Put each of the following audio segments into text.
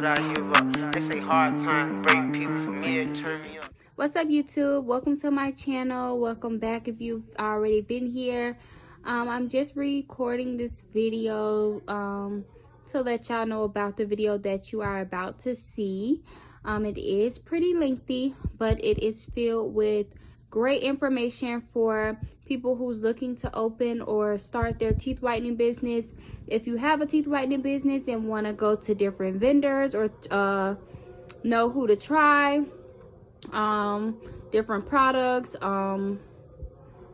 but I give up. They say hard times break people, for me it turn me up. What's up, YouTube? Welcome to my channel. Welcome back if you've already been here. I'm just recording this video to let y'all know about the video that you are about to see. It is pretty lengthy, but it is filled with great information for people who's looking to open or start their teeth whitening business. If you have a teeth whitening business and want to go to different vendors or know who to try, different products,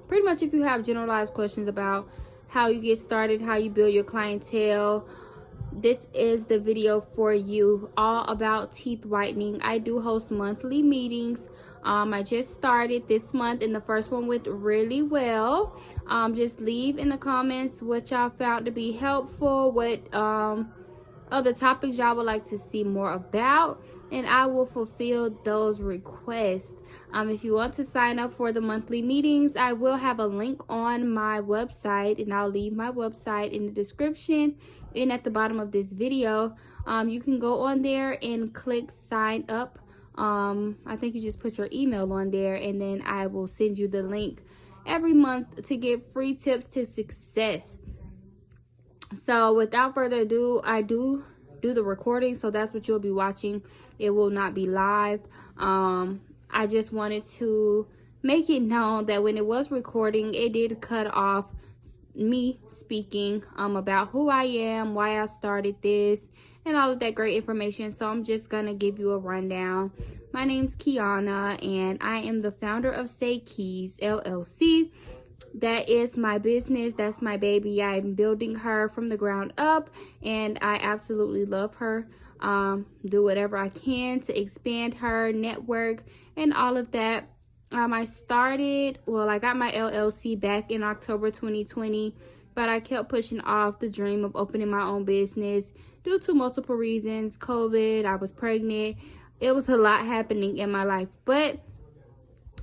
pretty much if you have generalized questions about how you get started, how you build your clientele, this is the video for you, all about teeth whitening. I do host monthly meetings. I just started this month and the first one went really well. Just leave in the comments what y'all found to be helpful, what other topics y'all would like to see more about, and I will fulfill those requests. If you want to sign up for the monthly meetings, I will have a link on my website, and I'll leave my website in the description and at the bottom of this video. You can go on there and click sign up. I think you just put your email on there, and then I will send you the link every month to get free tips to success. So without further ado, I do the recording, so that's what you'll be watching. It will not be live. I just wanted to make it known that when it was recording, it did cut off me speaking about who I am, why I started this, and all of that great information. So I'm just gonna give you a rundown. My name's Kiana, and I am the founder of Say Keys LLC. That is my business. That's my baby. I'm building her from the ground up, and I absolutely love her. Do whatever I can to expand her network and all of that. I got my LLC back in October 2020, but I kept pushing off the dream of opening my own business due to multiple reasons. COVID, I was pregnant. It was a lot happening in my life, but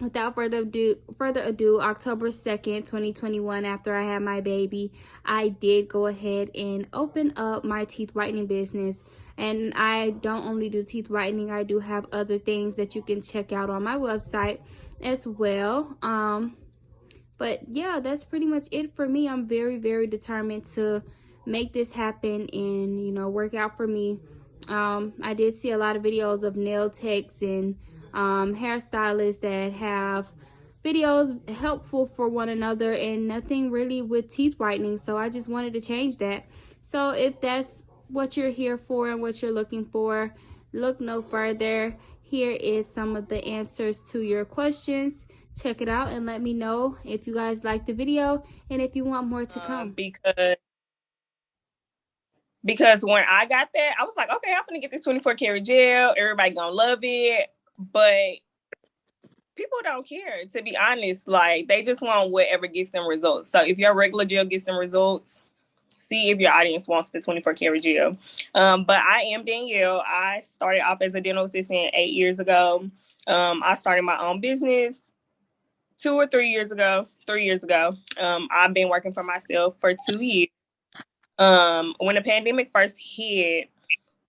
without further ado, October 2nd, 2021, after I had my baby, I did go ahead and open up my teeth whitening business. And I don't only do teeth whitening, I do have other things that you can check out on my website as well. But yeah, that's pretty much it for me. I'm very, very determined to make this happen and, work out for me. I did see a lot of videos of nail techs and hairstylists that have videos helpful for one another and nothing really with teeth whitening. So I just wanted to change that. So if that's what you're here for and what you're looking for, look no further. Here is some of the answers to your questions. Check it out and let me know if you guys like the video and if you want more to come. Because when I got that, I was like, okay, I'm gonna get this 24 karat gel. Everybody gonna love it. But people don't care, to be honest. Like, they just want whatever gets them results. So if your regular gel gets them results, see if your audience wants the 24 karat gel. But I am Danielle. I started off as a dental assistant 8 years ago. I started my own business 2 or 3 years ago. 3 years ago. I've been working for myself for 2 years. When the pandemic first hit,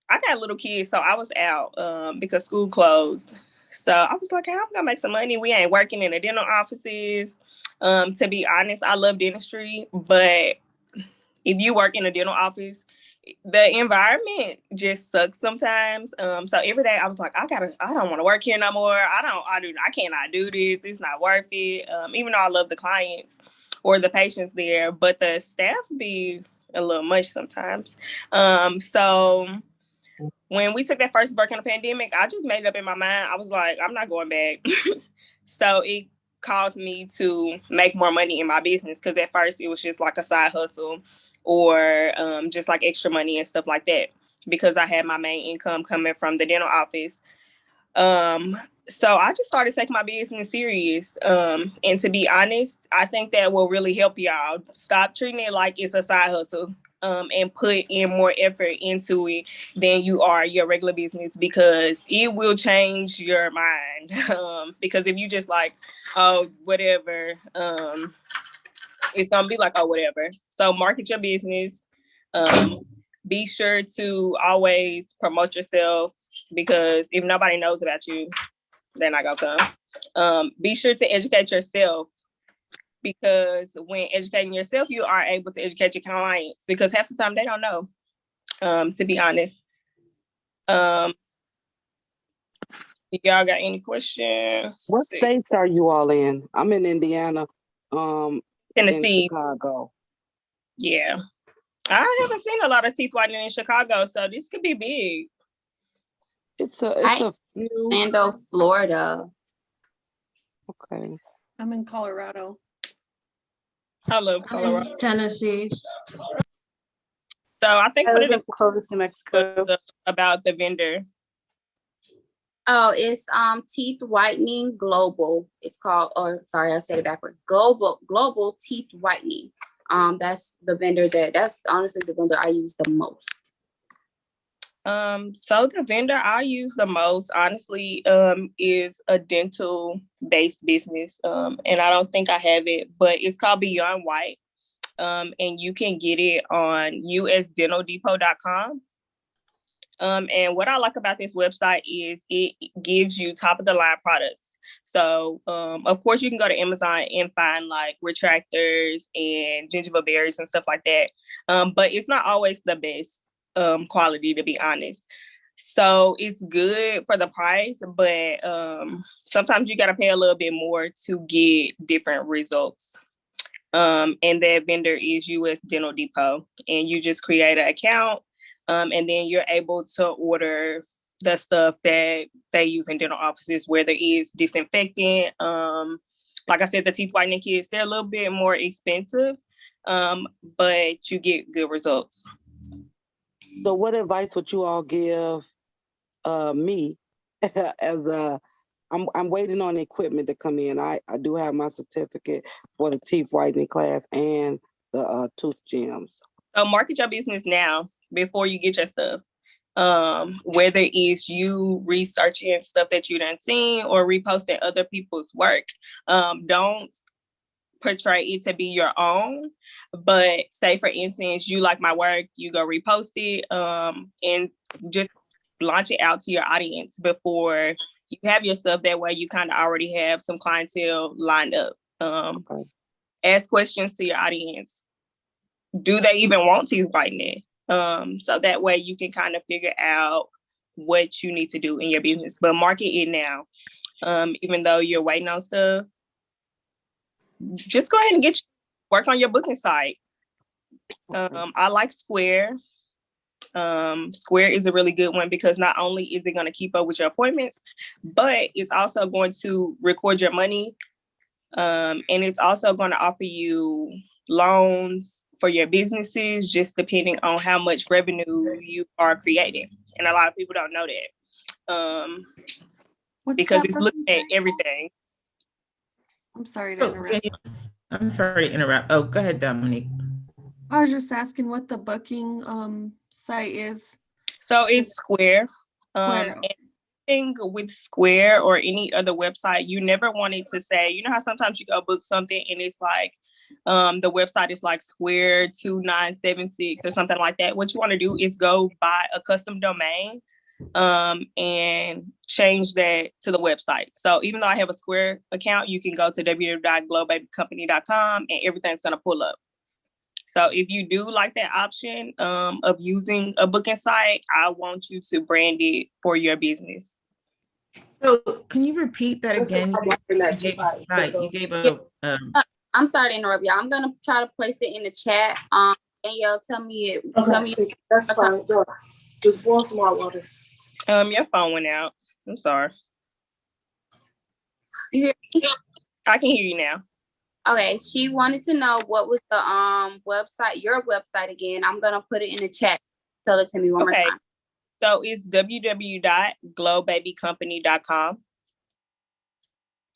I got little kids, so I was out because school closed. So I was like, hey, I'm gonna make some money. We ain't working in the dental offices. To be honest, I love dentistry, but if you work in a dental office, the environment just sucks sometimes. So every day I was like, I don't want to work here no more. I cannot do this. It's not worth it. Even though I love the clients or the patients there, but the staff be a little much sometimes. So when we took that first break in the pandemic, I just made it up in my mind. I was like, I'm not going back. So it caused me to make more money in my business, because at first it was just like a side hustle or just like extra money and stuff like that, because I had my main income coming from the dental office. So I just started taking my business serious. And to be honest, I think that will really help y'all. Stop treating it like it's a side hustle. And put in more effort into it than you are your regular business, because it will change your mind. Because if you just like, oh, whatever, it's gonna be like, oh, whatever. So market your business, be sure to always promote yourself, because if nobody knows about you, they're not gonna come. Be sure to educate yourself, because when educating yourself, you are able to educate your clients, because half the time they don't know, to be honest. Y'all got any questions? What states are you all in? I'm in Indiana, Tennessee, in Chicago. Yeah. I haven't seen a lot of teeth whitening in Chicago, so this could be big. It's a few. Orlando, Florida. Okay. I'm in Colorado. I love Colorado. Tennessee. So I think for the closest to Mexico. about the vendor. Oh, it's Teeth Whitening Global. It's called, or sorry, I said it backwards. Global Teeth Whitening. That's the vendor that's honestly the vendor I use the most. So the vendor I use the most, honestly, is a dental based business. And I don't think I have it, but it's called Beyond White. And you can get it on usdentaldepot.com. And what I like about this website is it gives you top of the line products. So, of course, you can go to Amazon and find like retractors and gingiva berries and stuff like that. But it's not always the best quality, to be honest. So it's good for the price, but sometimes you got to pay a little bit more to get different results. And that vendor is US Dental Depot, and you just create an account. And then you're able to order the stuff that they use in dental offices, whether it's disinfectant. Like I said, the teeth whitening kits, they're a little bit more expensive, but you get good results. So what advice would you all give me as I'm waiting on the equipment to come in. I do have my certificate for the teeth whitening class and the tooth gems. So market your business now before you get your stuff. Whether it's you researching stuff that you done seen or reposting other people's work. Don't portray it to be your own, but say for instance, you like my work, you go repost it, and just launch it out to your audience before you have your stuff. That way you kind of already have some clientele lined up. Okay. Ask questions to your audience. Do they even want teeth whitening? So that way you can kind of figure out what you need to do in your business, but market it now. Even though you're waiting on stuff, just go ahead and work on your booking site. I like Square. Square is a really good one because not only is it going to keep up with your appointments, but it's also going to record your money. And it's also going to offer you loans for your businesses, just depending on how much revenue you are creating. And a lot of people don't know that because it's looking at everything. I'm sorry to interrupt. I'm sorry to interrupt. Oh, go ahead, Dominique. I was just asking what the booking site is. So it's Square. Anything with Square or any other website, you never want it to say, you know how sometimes you go book something and it's like, the website is like Square 2976 or something like that. What you want to do is go buy a custom domain and change that to the website. So even though I have a Square account, you can go to www.glowbabycompany.com and everything's going to pull up. So if you do like that option of using a booking site, I want you to brand it for your business. So can you repeat that again? You gave a I'm sorry to interrupt y'all. I'm gonna try to place it in the chat. Danielle, tell me. That's fine. No, just boil some hot water. Your phone went out. I'm sorry. You hear me? I can hear you now. Okay, she wanted to know what was the website, your website again. I'm gonna put it in the chat. Tell it to me one more time. So it's www.glowbabycompany.com.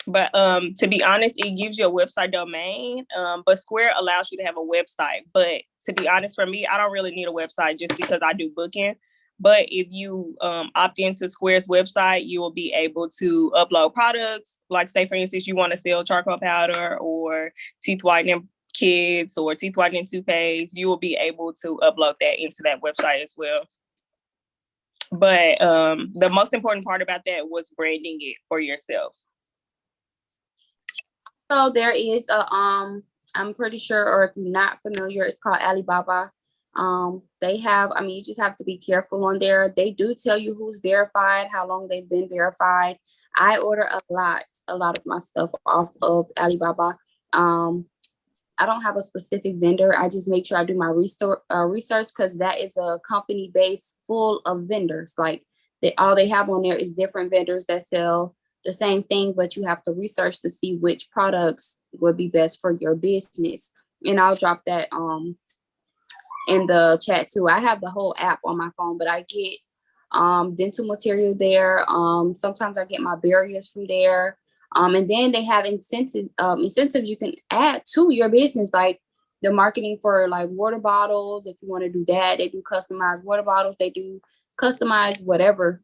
But to be honest, it gives you a website domain, but Square allows you to have a website. But to be honest, for me, I don't really need a website just because I do booking. But if you opt into Square's website, you will be able to upload products. Like say, for instance, you want to sell charcoal powder or teeth whitening kids or teeth whitening toothpaste, you will be able to upload that into that website as well. But the most important part about that was branding it for yourself. So there is a I'm pretty sure, or if you're not familiar, it's called Alibaba. They have, I mean, you just have to be careful on there. They do tell you who's verified, how long they've been verified. I order a lot of my stuff off of Alibaba. I don't have a specific vendor. I just make sure I do my research because that is a company base full of vendors. Like all they have on there is different vendors that sell the same thing, but you have to research to see which products would be best for your business. And I'll drop that in the chat too. I have the whole app on my phone, but I get dental material there. Sometimes I get my barriers from there. And then they have incentives you can add to your business, like the marketing for like water bottles. If you want to do that, they do customized water bottles. They do customized whatever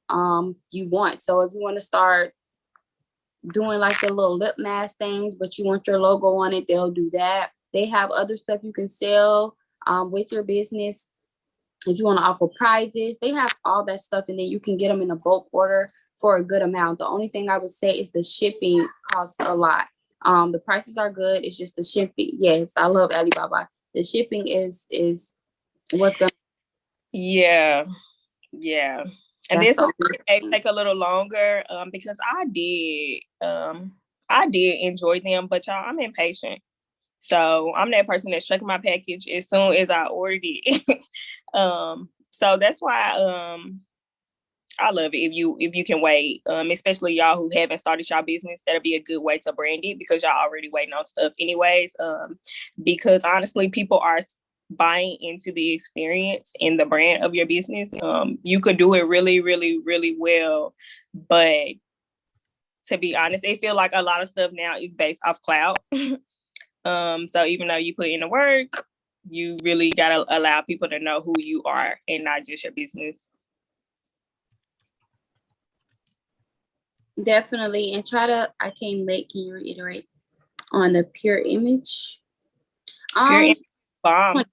you want. So if you want to start doing like the little lip mask things, but you want your logo on it, they'll do that. They have other stuff you can sell with your business. If you want to offer prizes, they have all that stuff, and then you can get them in a bulk order for a good amount. The only thing I would say is the shipping costs a lot. The prices are good. It's just the shipping. Yes, I love Alibaba. The shipping is what's going. Yeah. And That's this may take a little longer because I did enjoy them, but y'all, I'm impatient. So I'm that person that's checking my package as soon as I ordered it. So that's why I love it if you can wait, especially y'all who haven't started y'all business. That'll be a good way to brand it because y'all already waiting on stuff anyways. Because honestly, people are buying into the experience and the brand of your business. You could do it really, really, really well, but to be honest, they feel like a lot of stuff now is based off cloud. So even though you put in the work, you really gotta allow people to know who you are and not just your business. Definitely. And I came late. Can you reiterate on the pure image? Pure image bomb.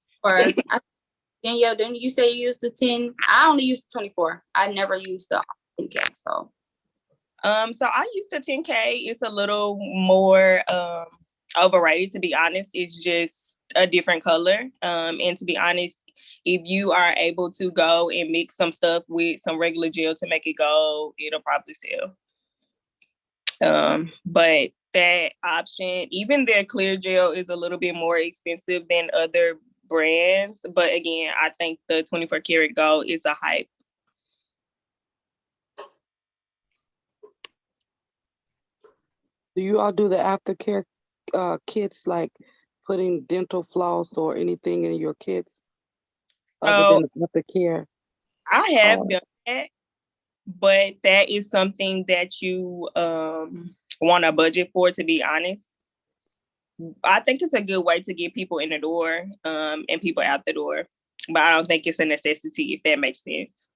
Danielle, didn't you say you used the 10? I only used the 24. I never used the 10K. So I used the 10K. It's a little more overrated, to be honest. It's just a different color. And to be honest, if you are able to go and mix some stuff with some regular gel to make it go, it'll probably sell. But that option, even their clear gel is a little bit more expensive than other brands. But again, I think the 24 karat gold is a hype. Do you all do the aftercare kits, like putting dental floss or anything in your kits other than aftercare? I have done that, but that is something that you want a budget for, to be honest. I think it's a good way to get people in the door and people out the door, but I don't think it's a necessity, if that makes sense.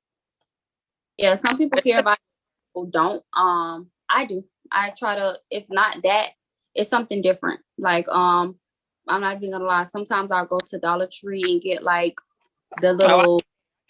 Yeah, some people care about it, people don't. I do. I try to, if not that, it's something different. Like I'm not even gonna lie, sometimes I'll go to Dollar Tree and get like the little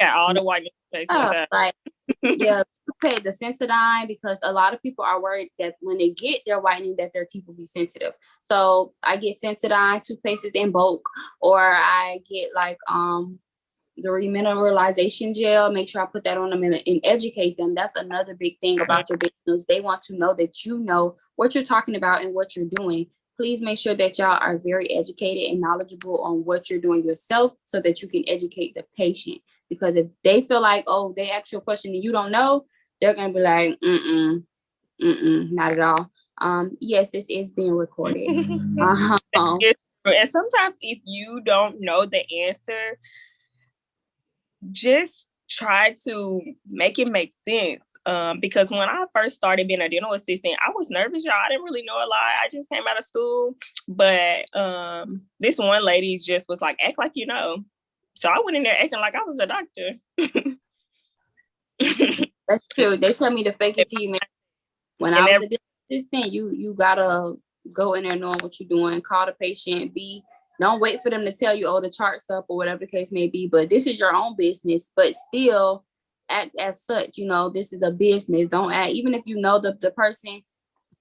all the whitening like yeah, okay, the Sensodyne, because a lot of people are worried that when they get their whitening that their teeth will be sensitive. So I get Sensodyne toothpastes in bulk, or I get like the remineralization gel. Make sure I put that on them and educate them. That's another big thing about your business. They want to know that you know what you're talking about and what you're doing. Please make sure that y'all are very educated and knowledgeable on what you're doing yourself so that you can educate the patient. Because if they feel like, oh, they ask you a question and you don't know, they're going to be like, not at all. Yes, this is being recorded. And sometimes if you don't know the answer, just try to make it make sense. Because when I first started being a dental assistant, I was nervous, y'all. I didn't really know a lot. I just came out of school. But this one lady just was like, act like you know. So I went in there acting like I was a doctor. That's true. They tell me to fake it till you make it. When I was a dental assistant, you gotta go in there knowing what you're doing, call the patient, be Don't wait for them to tell you, oh, the chart's up or whatever the case may be. But this is your own business, but still act as such. You know, this is a business. Don't act, even if you know the person,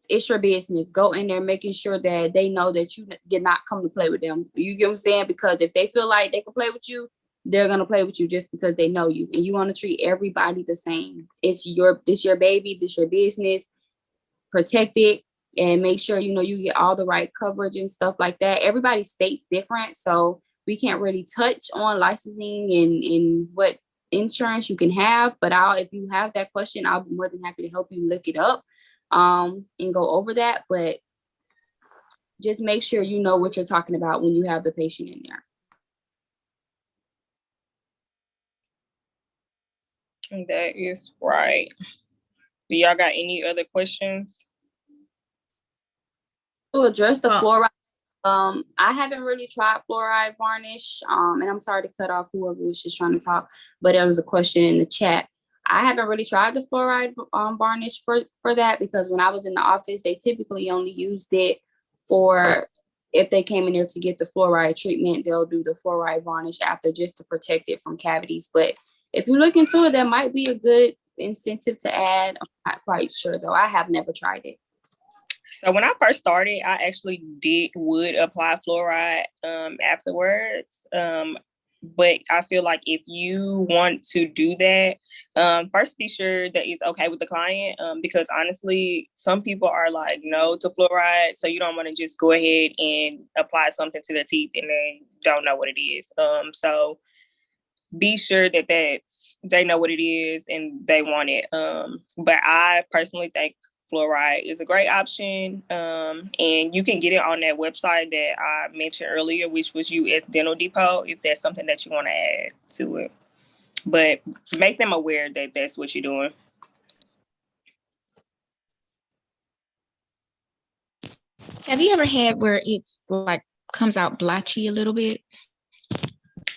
it's your business. Go in there making sure that they know that you did not come to play with them. You get what I'm saying? Because if they feel like they can play with you, they're gonna play with you just because they know you. And you want to treat everybody the same. It's your baby, this your business. Protect it and make sure you know you get all the right coverage and stuff like that. Everybody's state's different, so we can't really touch on licensing and what insurance you can have. But if you have that question, I'll be more than happy to help you look it up and go over that. But just make sure you know what you're talking about when you have the patient in there. That is right. Do y'all got any other questions? To address the fluoride, I haven't really tried fluoride varnish. And I'm sorry to cut off whoever was just trying to talk, but there was a question in the chat. I haven't really tried the fluoride varnish for that, because when I was in the office, they typically only used it for if they came in there to get the fluoride treatment, they'll do the fluoride varnish after just to protect it from cavities. But if you look into it, that might be a good incentive to add. I'm not quite sure though. I have never tried it. So when I first started, I actually would apply fluoride afterwards. But I feel like if you want to do that, first be sure that it's okay with the client, because honestly, some people are like no to fluoride, so you don't want to just go ahead and apply something to their teeth and then don't know what it is. So be sure that they know what it is and they want it. But I personally think fluoride is a great option. And you can get it on that website that I mentioned earlier, which was US Dental Depot, if that's something that you want to add to it. But make them aware that that's what you're doing. Have you ever had where it's like comes out blotchy a little bit?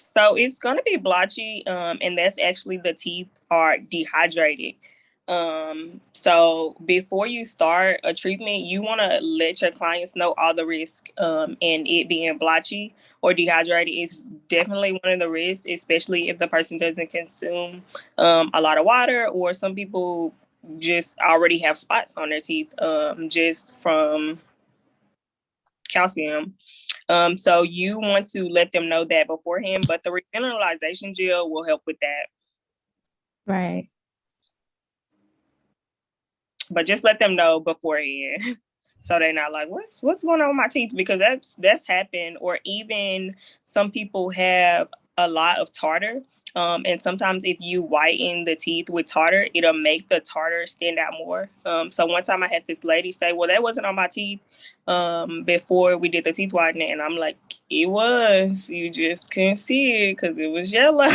So it's going to be blotchy, and that's actually the teeth are dehydrated. So before you start a treatment, you want to let your clients know all the risk, and it being blotchy or dehydrated is definitely one of the risks, especially if the person doesn't consume a lot of water, or some people just already have spots on their teeth just from calcium. So you want to let them know that beforehand, but the remineralization gel will help with that. Right. But just let them know beforehand, so they're not like, what's going on with my teeth? Because that's happened. Or even some people have a lot of tartar. And sometimes if you whiten the teeth with tartar, it'll make the tartar stand out more. So one time I had this lady say, well, that wasn't on my teeth before we did the teeth whitening. And I'm like, it was. You just couldn't see it because it was yellow.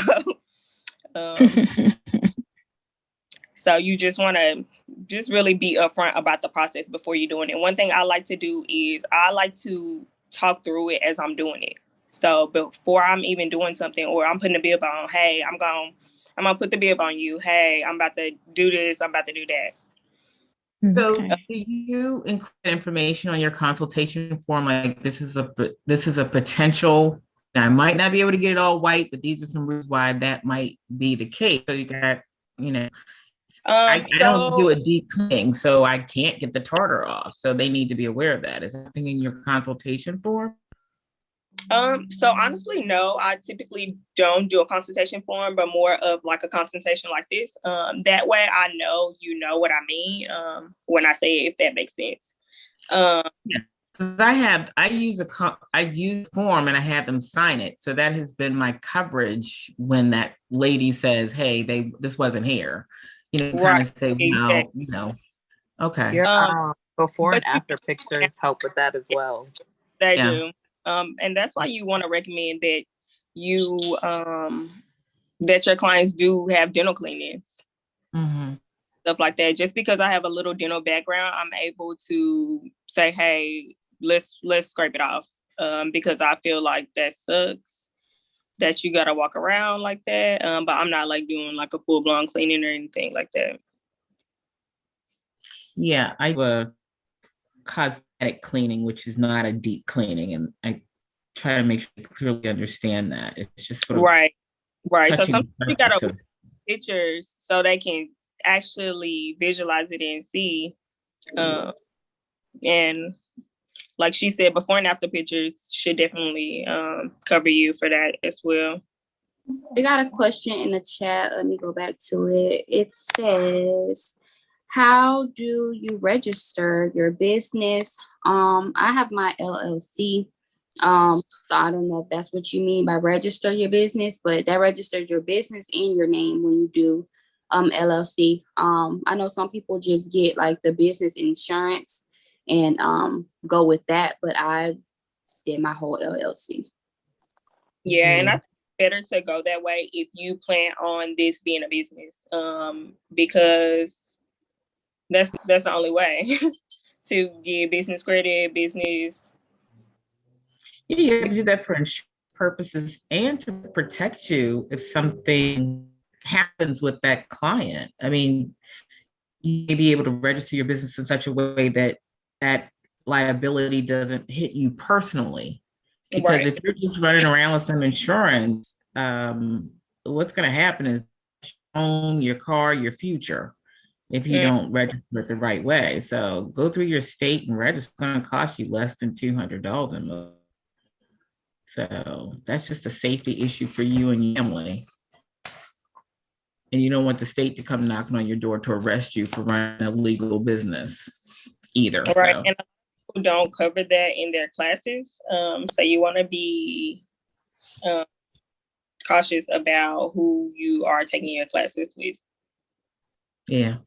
So you just want to just really be upfront about the process before you're doing it. One thing I like to do is I like to talk through it as I'm doing it. So before I'm even doing something, or I'm putting a bib on, hey, I'm gonna put the bib on you. Hey, I'm about to do this. I'm about to do that. So do you include information on your consultation form? Like this is a potential. I might not be able to get it all white, but these are some reasons why that might be the case. So you got, I don't do a deep cleaning, so I can't get the tartar off. So they need to be aware of that. Is that something in your consultation form? So honestly, no, I typically don't do a consultation form, but more of like a consultation like this. That way I know you know what I mean when I say it, if that makes sense. Yeah. I use a form and I have them sign it. So that has been my coverage when that lady says, hey, this wasn't here. Kind of say, well, okay. Your before and after pictures help with that as well. They do. And that's why you want to recommend that you that your clients do have dental cleanings. Mm-hmm. Stuff like that. Just because I have a little dental background, I'm able to say, hey, let's scrape it off. Because I feel like that sucks that you gotta walk around like that. But I'm not like doing like a full-blown cleaning or anything like that. Yeah, I do a cosmetic cleaning, which is not a deep cleaning, and try to make sure you clearly understand that. It's just sort of Right. So touching sometimes you gotta so pictures so they can actually visualize it and see. And like she said, before and after pictures should definitely cover you for that as well. We got a question in the chat. Let me go back to it. It says, how do you register your business? I have my LLC. So I don't know if that's what you mean by register your business, but that registers your business and your name when you do LLC. I know some people just get like the business insurance and go with that, but I did my whole LLC. Yeah, and I think it's better to go that way if you plan on this being a business, because that's the only way to get business credit, business. Yeah, you have to do that for insurance purposes and to protect you if something happens with that client. I mean, you may be able to register your business in such a way that that liability doesn't hit you personally. Because Right. if you're just running around with some insurance, what's going to happen is own your car, your future, if you don't register it the right way. So go through your state and register. It's going to cost you less than $200. So that's just a safety issue for you and your family. And you don't want the state to come knocking on your door to arrest you for running a legal business either. Right. So. And people don't cover that in their classes. So you want to be cautious about who you are taking your classes with. Yeah.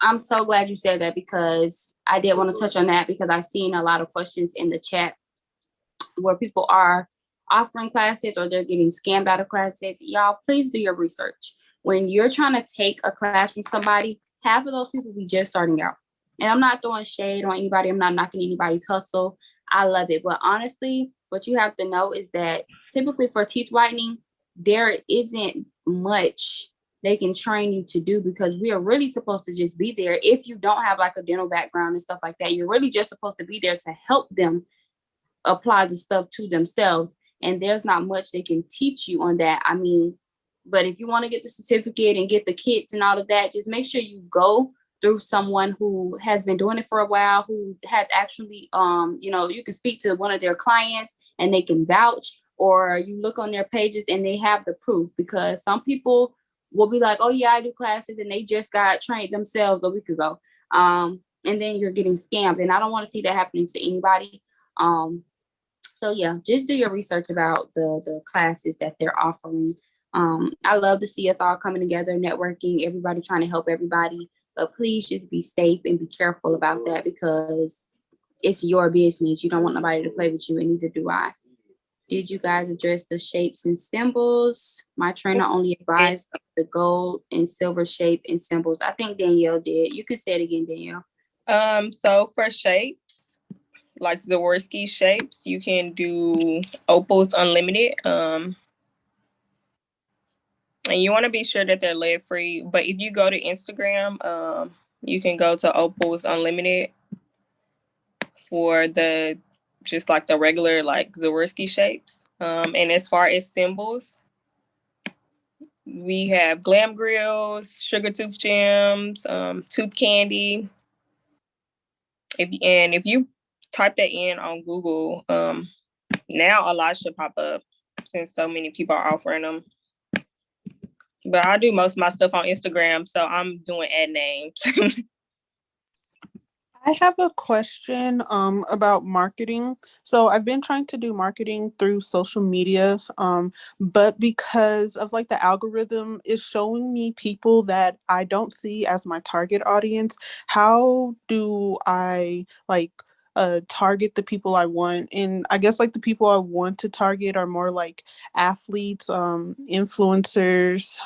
I'm so glad you said that because I did want to touch on that because I've seen a lot of questions in the chat where people are offering classes or they're getting scammed out of classes. Y'all, please do your research. When you're trying to take a class from somebody, half of those people be just starting out. And I'm not throwing shade on anybody. I'm not knocking anybody's hustle. I love it. But honestly, what you have to know is that typically for teeth whitening, there isn't much they can train you to do because we are really supposed to just be there. If you don't have like a dental background and stuff like that, you're really just supposed to be there to help them apply the stuff to themselves. And there's not much they can teach you on that. I mean, but if you want to get the certificate and get the kits and all of that, just make sure you go through someone who has been doing it for a while, who has actually, you can speak to one of their clients and they can vouch, or you look on their pages and they have the proof, because some people will be like, oh yeah, I do classes, and they just got trained themselves a week ago. And then you're getting scammed. And I don't want to see that happening to anybody. So yeah, just do your research about the classes that they're offering. I love to see us all coming together, networking, everybody trying to help everybody. But please just be safe and be careful about that because it's your business. You don't want nobody to play with you, and neither do I. Did you guys address the shapes and symbols? My trainer only advised the gold and silver shape and symbols. I think Danielle did. You can say it again, Danielle. So for shapes, like Zaworski shapes, you can do Opals Unlimited. And you want to be sure that they're lead free. But if you go to Instagram, you can go to Opals Unlimited for just like the regular like Zaworski shapes. And as far as symbols, we have glam grills, sugar tooth gems, tooth candy. If you type that in on Google, now a lot should pop up since so many people are offering them. But I do most of my stuff on Instagram, so I'm doing ad names. I have a question about marketing. So I've been trying to do marketing through social media, but because of like the algorithm is showing me people that I don't see as my target audience, how do I target the people I want? And I guess like the people I want to target are more like athletes, influencers,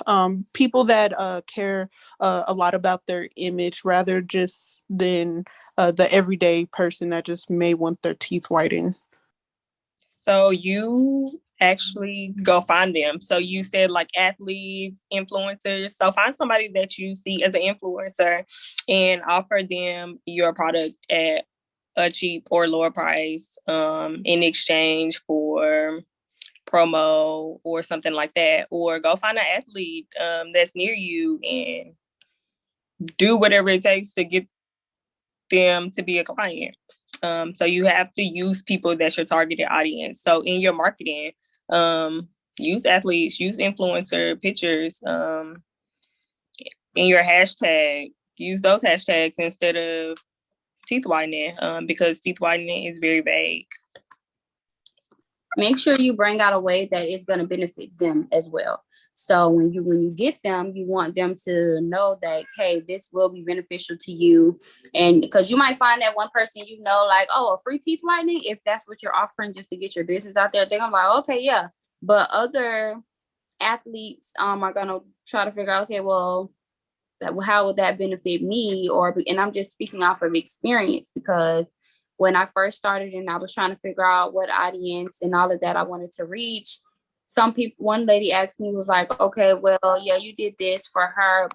people that care a lot about their image rather just than the everyday person that just may want their teeth whitened. So you actually go find them. So you said like athletes, influencers. So find somebody that you see as an influencer and offer them your product at a cheap or lower price in exchange for promo or something like that, or go find an athlete that's near you and do whatever it takes to get them to be a client. So you have to use people that's your targeted audience. So in your marketing, use athletes, use influencer pictures, in your hashtag, use those hashtags instead of teeth whitening, because teeth whitening is very vague. Make sure you bring out a way that is going to benefit them as well. So when you get them, you want them to know that, hey, this will be beneficial to you. And because you might find that one person, like, oh, a free teeth whitening, if that's what you're offering just to get your business out there, they're gonna be like, okay, yeah. But other athletes are gonna try to figure out, okay, well, how would that benefit me? And I'm just speaking off of experience, because when I first started and I was trying to figure out what audience and all of that I wanted to reach, one lady asked me, was like, okay, well, yeah, you did this for her,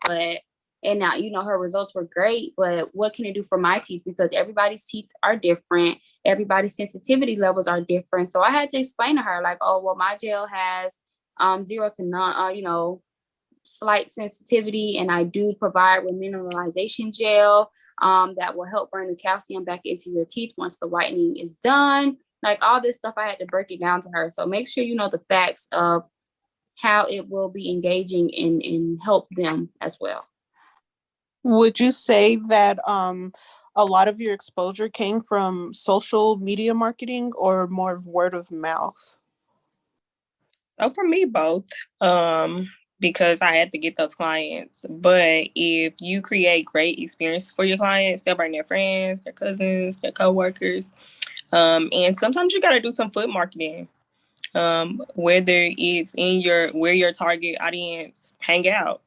and now, her results were great, but what can it do for my teeth? Because everybody's teeth are different. Everybody's sensitivity levels are different. So I had to explain to her, like, oh, well, my gel has 0 to none, slight sensitivity, and I do provide remineralization gel that will help bring the calcium back into your teeth once the whitening is done. Like all this stuff, I had to break it down to her. So make sure you know the facts of how it will be engaging and help them as well. Would you say that a lot of your exposure came from social media marketing or more of word of mouth? So for me, both, because I had to get those clients. But if you create great experience for your clients, they'll bring their friends, their cousins, their coworkers. And sometimes you got to do some foot marketing, whether it's where your target audience hang out.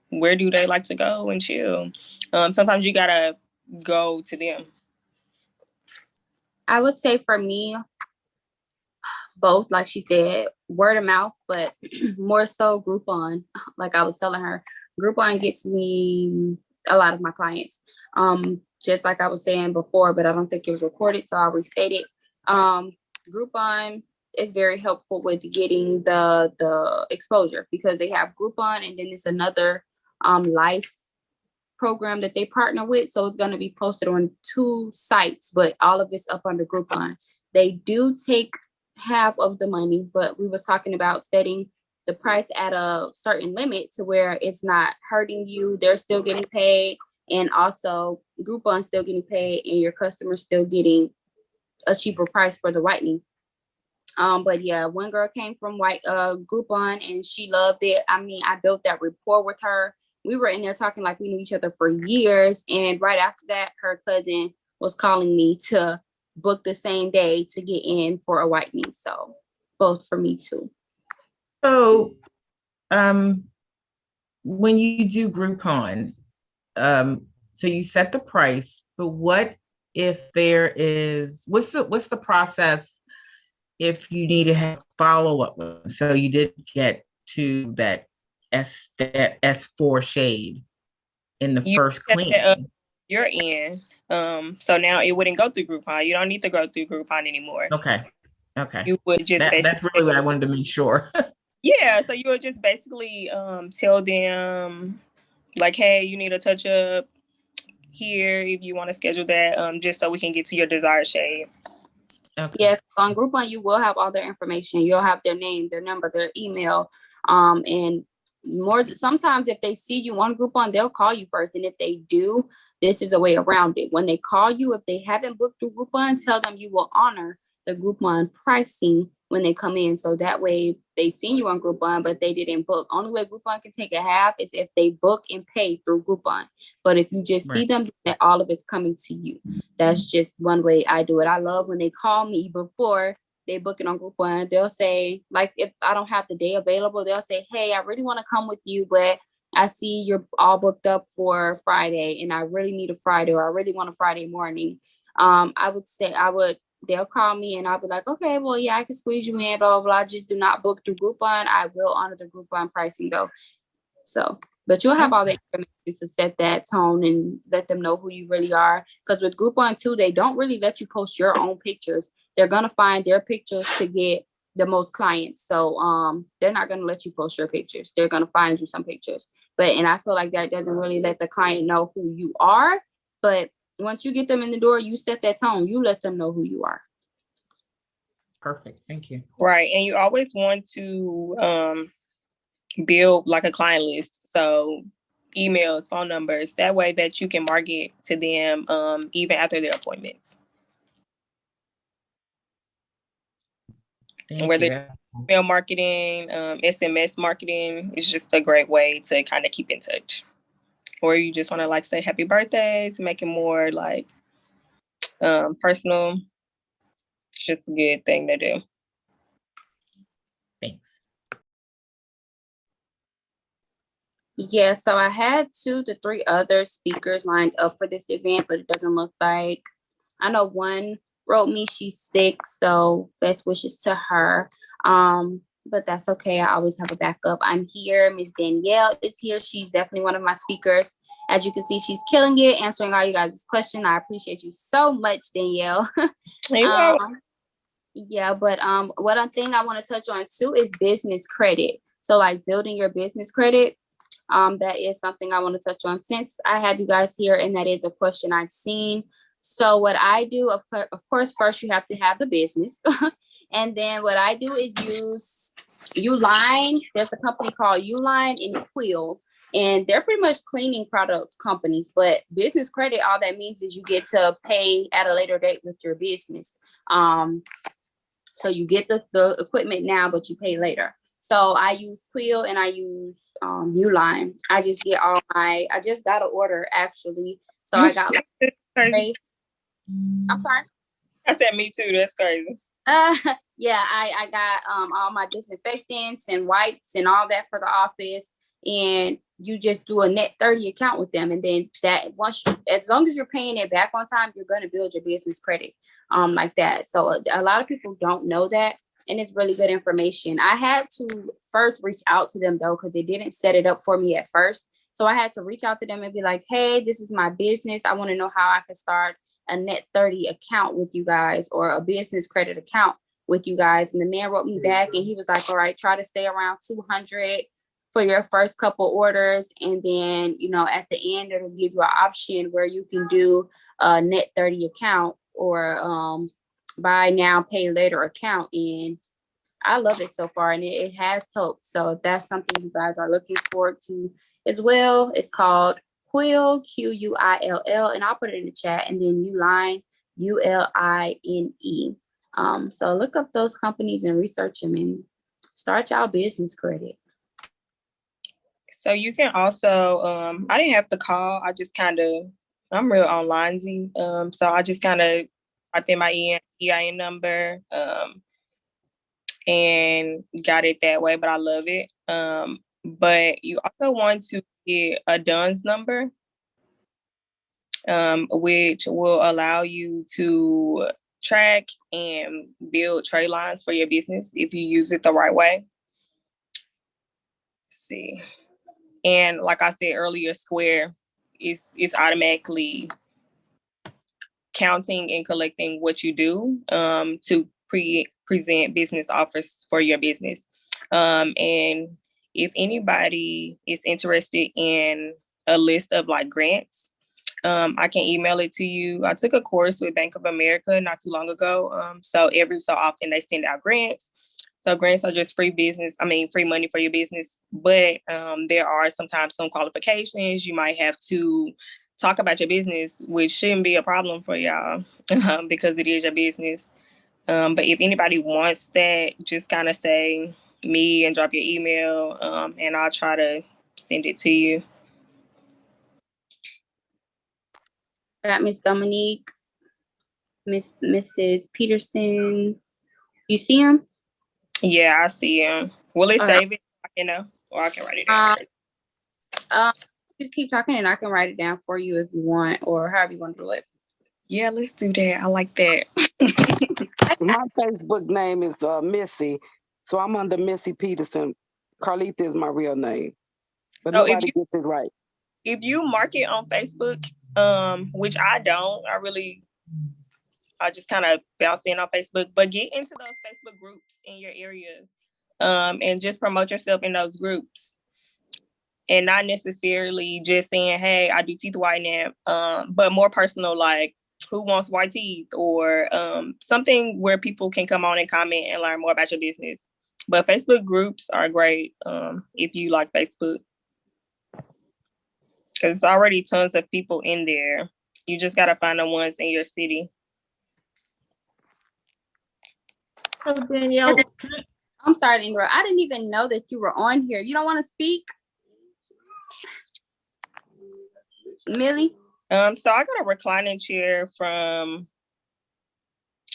Where do they like to go and chill? Sometimes you got to go to them. I would say for me, both, like she said, word of mouth, but more so Groupon. Like I was telling her, Groupon gets me a lot of my clients. Just like I was saying before, but I don't think it was recorded, so I'll restate it. Groupon is very helpful with getting the exposure, because they have Groupon, and then it's another life program that they partner with. So it's going to be posted on 2 sites, but all of it's up under Groupon. They do take half of the money, but we was talking about setting the price at a certain limit to where it's not hurting you. They're still getting paid, and also Groupon still getting paid, and your customers still getting a cheaper price for the whitening. But yeah, one girl came from Groupon, and she loved it. I mean, I built that rapport with her. We were in there talking like we knew each other for years, and right after that, her cousin was calling me to book the same day to get in for a whitening. So both for me too. So when you do Groupon, so you set the price, but what if what's the process if you need to have follow-up with? So you did get to that S4 shade in the first cleaning. You're in. So now it wouldn't go through Groupon. You don't need to go through Groupon anymore. Okay. You would just that's really what I wanted to make sure. Yeah, so you would just basically tell them like, hey, you need a touch up here if you want to schedule that, just so we can get to your desired shade. Okay. Yes, on Groupon you will have all their information. You'll have their name, their number, their email, and more. Sometimes if they see you on Groupon, they'll call you first, and if they do, this is a way around it. When they call you, if they haven't booked through Groupon, tell them you will honor the Groupon pricing when they come in. So that way they see you on Groupon, but they didn't book. Only way Groupon can take a half is if they book and pay through Groupon. But if you just see them, that all of it's coming to you. That's just one way I do it. I love when they call me before they book it on Groupon. They'll say, like, if I don't have the day available, they'll say, hey, I really want to come with you, but I see you're all booked up for Friday and I really need a Friday, or I really want a Friday morning. They'll call me and I'll be like, okay, well, yeah, I can squeeze you in, blah, blah, blah. Just do not book through Groupon. I will honor the Groupon pricing though. So, But you'll have all the information to set that tone and let them know who you really are. Because with Groupon too, they don't really let you post your own pictures. They're gonna find their pictures to get the most clients. So they're not gonna let you post your pictures. They're gonna find you some pictures. And I feel like that doesn't really let the client know who you are. But once you get them in the door, you set that tone. You let them know who you are. Perfect. Thank you. Right. And you always want to build like a client list. So emails, phone numbers, that way that you can market to them even after their appointments. Whether email marketing, SMS marketing is just a great way to kind of keep in touch. Or you just want to like say happy birthday to make it more like personal. It's just a good thing to do. Thanks. Yeah, so I had 2 to 3 other speakers lined up for this event, but it doesn't look like, I know one wrote me she's sick, so best wishes to her. But that's okay. I always have a backup. I'm here. Miss Danielle is here. She's definitely one of my speakers. As you can see, she's killing it, answering all you guys' questions. I appreciate you so much, Danielle. Yeah, but one thing I want to touch on too is business credit. So like building your business credit. That is something I want to touch on since I have you guys here, and that is a question I've seen. So what I do, of course, first you have to have the business. And then what I do is use Uline. There's a company called Uline and Quill, and they're pretty much cleaning product companies. But business credit, all that means is you get to pay at a later date with your business. So you get the equipment now, but you pay later. So I use Quill and I use Uline. I just got an order actually. So I got like, I'm sorry. I said me too. That's crazy. Yeah, I got all my disinfectants and wipes and all that for the office. And you just do a net 30 account with them. And then that as long as you're paying it back on time, you're going to build your business credit like that. So a lot of people don't know that. And it's really good information. I had to first reach out to them though, because they didn't set it up for me at first. So I had to reach out to them and be like, hey, this is my business. I want to know how I can start a net 30 account with you guys, or a business credit account with you guys. And the man wrote me back and he was like, all right, try to stay around 200 for your first couple orders. And then, at the end, it'll give you an option where you can do a net 30 account or buy now, pay later account. And I love it so far, and it has helped. So if that's something you guys are looking forward to as well, it's called Quill, Quill, and I'll put it in the chat. And then Uline, Uline. So look up those companies and research them and start y'all business credit. So you can also, I didn't have to call. I just I'm real online-y. So I just typed in my EIN number and got it that way, but I love it. But you also want to get a DUNS number, which will allow you to track and build trade lines for your business if you use it the right way. Let's see. And like I said earlier, Square is automatically counting and collecting what you do to present business offers for your business. And if anybody is interested in a list of like grants, I can email it to you. I took a course with Bank of America not too long ago. So every so often they send out grants. So grants are just free money for your business. But there are sometimes some qualifications. You might have to talk about your business, which shouldn't be a problem for y'all because it is your business. But if anybody wants that, just kind of say me and drop your email, and I'll try to send it to you. Got Miss Dominique, Mrs. Peterson. You see him? Yeah, I see him. Will it save it? Or I can write it down. Just keep talking and I can write it down for you if you want, or however you want to do it. Yeah, let's do that. I like that. My Facebook name is Missy, so I'm under Missy Peterson. Carlita is my real name. but So nobody gets it right. if you market on Facebook, which I don't, I just kind of bounce in on Facebook, but get into those Facebook groups in your area, and just promote yourself in those groups, and not necessarily just saying, "Hey, I do teeth whitening," but more personal, like who wants white teeth, or something where people can come on and comment and learn more about your business. But Facebook groups are great if you like Facebook, because it's already tons of people in there. You just gotta find the ones in your city. So Danielle, I'm sorry to interrupt. I didn't even know that you were on here. You don't want to speak? Millie? So I got a reclining chair from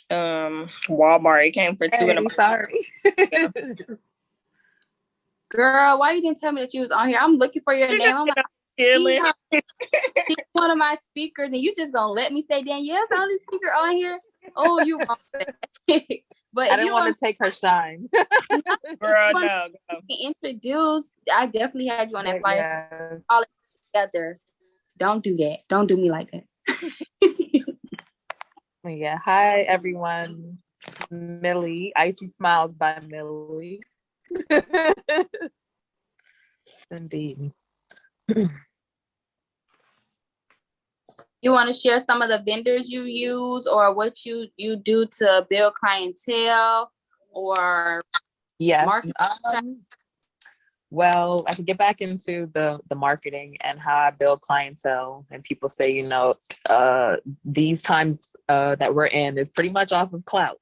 Walmart. It came for $2 in a box. Sorry. Girl, why you didn't tell me that you was on here? I'm looking for your name. I'm like, Chilling. she's one of my speakers, and you just gonna let me say Danielle's the only speaker on here? Oh, you wrong. But I didn't want to take her shine. Girl, no. Introduced, I definitely had you on that flyer. Yes. All together. Don't do that. Don't do me like that. Yeah. Hi, everyone. Millie. Icy Smiles by Millie. Indeed. You want to share some of the vendors you use, or what you do to build clientele, or Yes. market? Well, I can get back into the marketing and how I build clientele. And people say, these times that we're in is pretty much off of clout.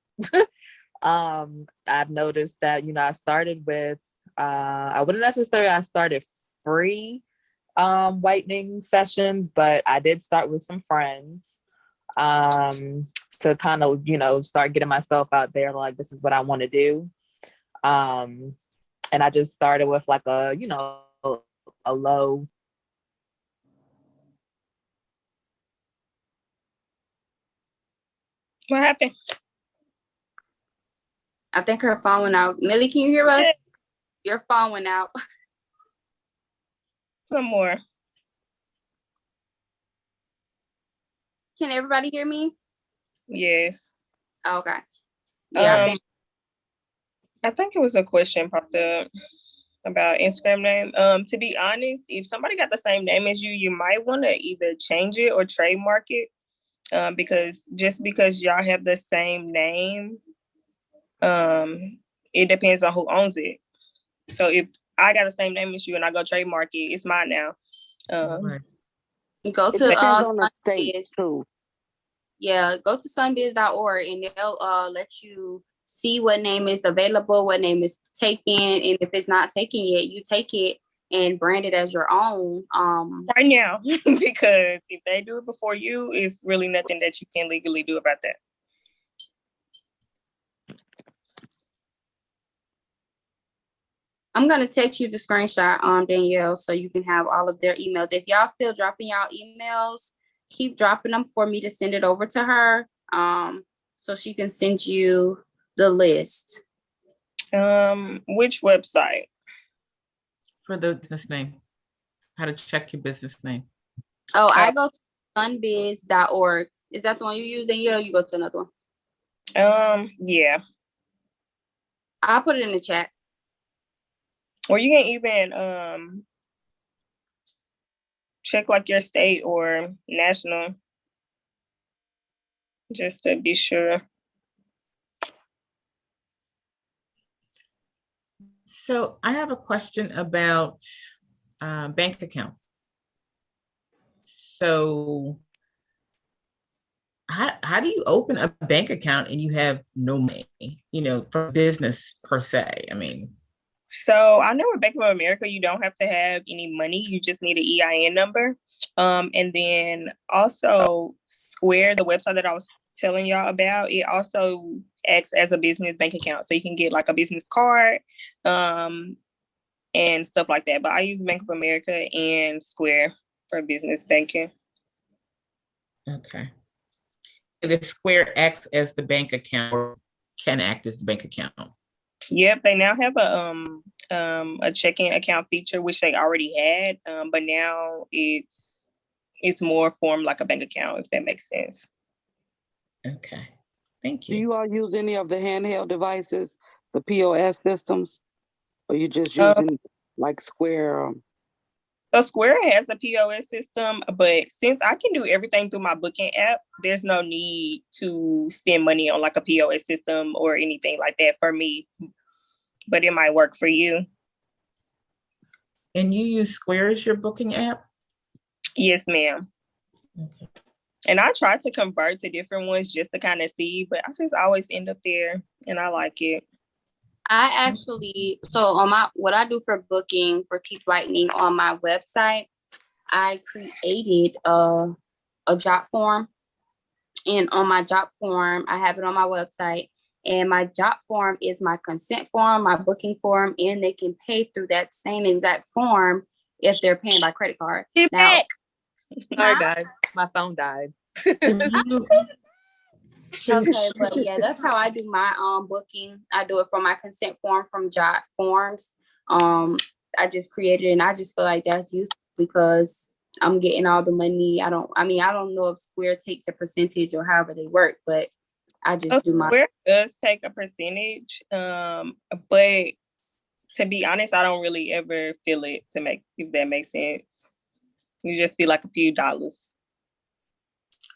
I've noticed that, I started with, I wouldn't necessarily, I started free whitening sessions, but I did start with some friends to kind of, start getting myself out there, like, this is what I want to do. And I just started with like a low. What happened? I think her phone went out. Millie, can you hear us? Your phone went out. Some more. Can everybody hear me? Yes. Okay. Yeah. I think it was a question popped up about Instagram name. To be honest, if somebody got the same name as you, you might want to either change it or trademark it. Because just because y'all have the same name, it depends on who owns it. So if I got the same name as you and I go trademark it, it's mine now. right. Go It to depends on the state too. Yeah, go to sunbiz.org and they'll let you see what name is available, what name is taken, and if it's not taken yet, you take it and brand it as your own. Right now, because if they do it before you, it's really nothing that you can legally do about that. I'm gonna text you the screenshot, Danielle, so you can have all of their emails. If y'all still dropping y'all emails, keep dropping them for me to send it over to her, so she can send you the list. Which website? For the business name. How to check your business name. Oh, I go to sunbiz.org. Is that the one you use, Danielle? You go to another one? Yeah. I'll put it in the chat. Or you can even check like your state or national, just to be sure. So I have a question about bank accounts. So how do you open a bank account and you have no money, for business per se? I mean. So I know with Bank of America, you don't have to have any money. You just need an EIN number. And then also Square, the website that I was telling y'all about, it also acts as a business bank account. So you can get like a business card and stuff like that. But I use Bank of America and Square for business banking. Okay. The Square acts as the bank account or can act as the bank account. Yep, they now have a checking account feature, which they already had, but now it's more formed like a bank account, if that makes sense. Okay. Thank Do you. you all use any of the handheld devices, the POS systems, or you just Um, using like Square? so Square has a POS system, but since I can do everything through my booking app, there's no need to spend money on like a POS system or anything like that for me. But it might work for you. And you use Square as your booking app? Yes, ma'am. Okay. And I try to convert to different ones just to kind of see, but I just always end up there, and I like it. I actually, so on what I do for booking for teeth whitening on my website, I created a job form. And on my job form, I have it on my website. And my job form is my consent form, my booking form, and they can pay through that same exact form if they're paying by credit card. Get Now, back. Sorry, guys. My phone died. okay, but yeah, that's how I do my booking. I do it for my consent form from job forms. I just created it, and I just feel like that's useful because I'm getting all the money. I don't know if Square takes a percentage or however they work, but I just do my. Square does take a percentage, but to be honest, I don't really ever feel it if that makes sense. You just be like a few dollars.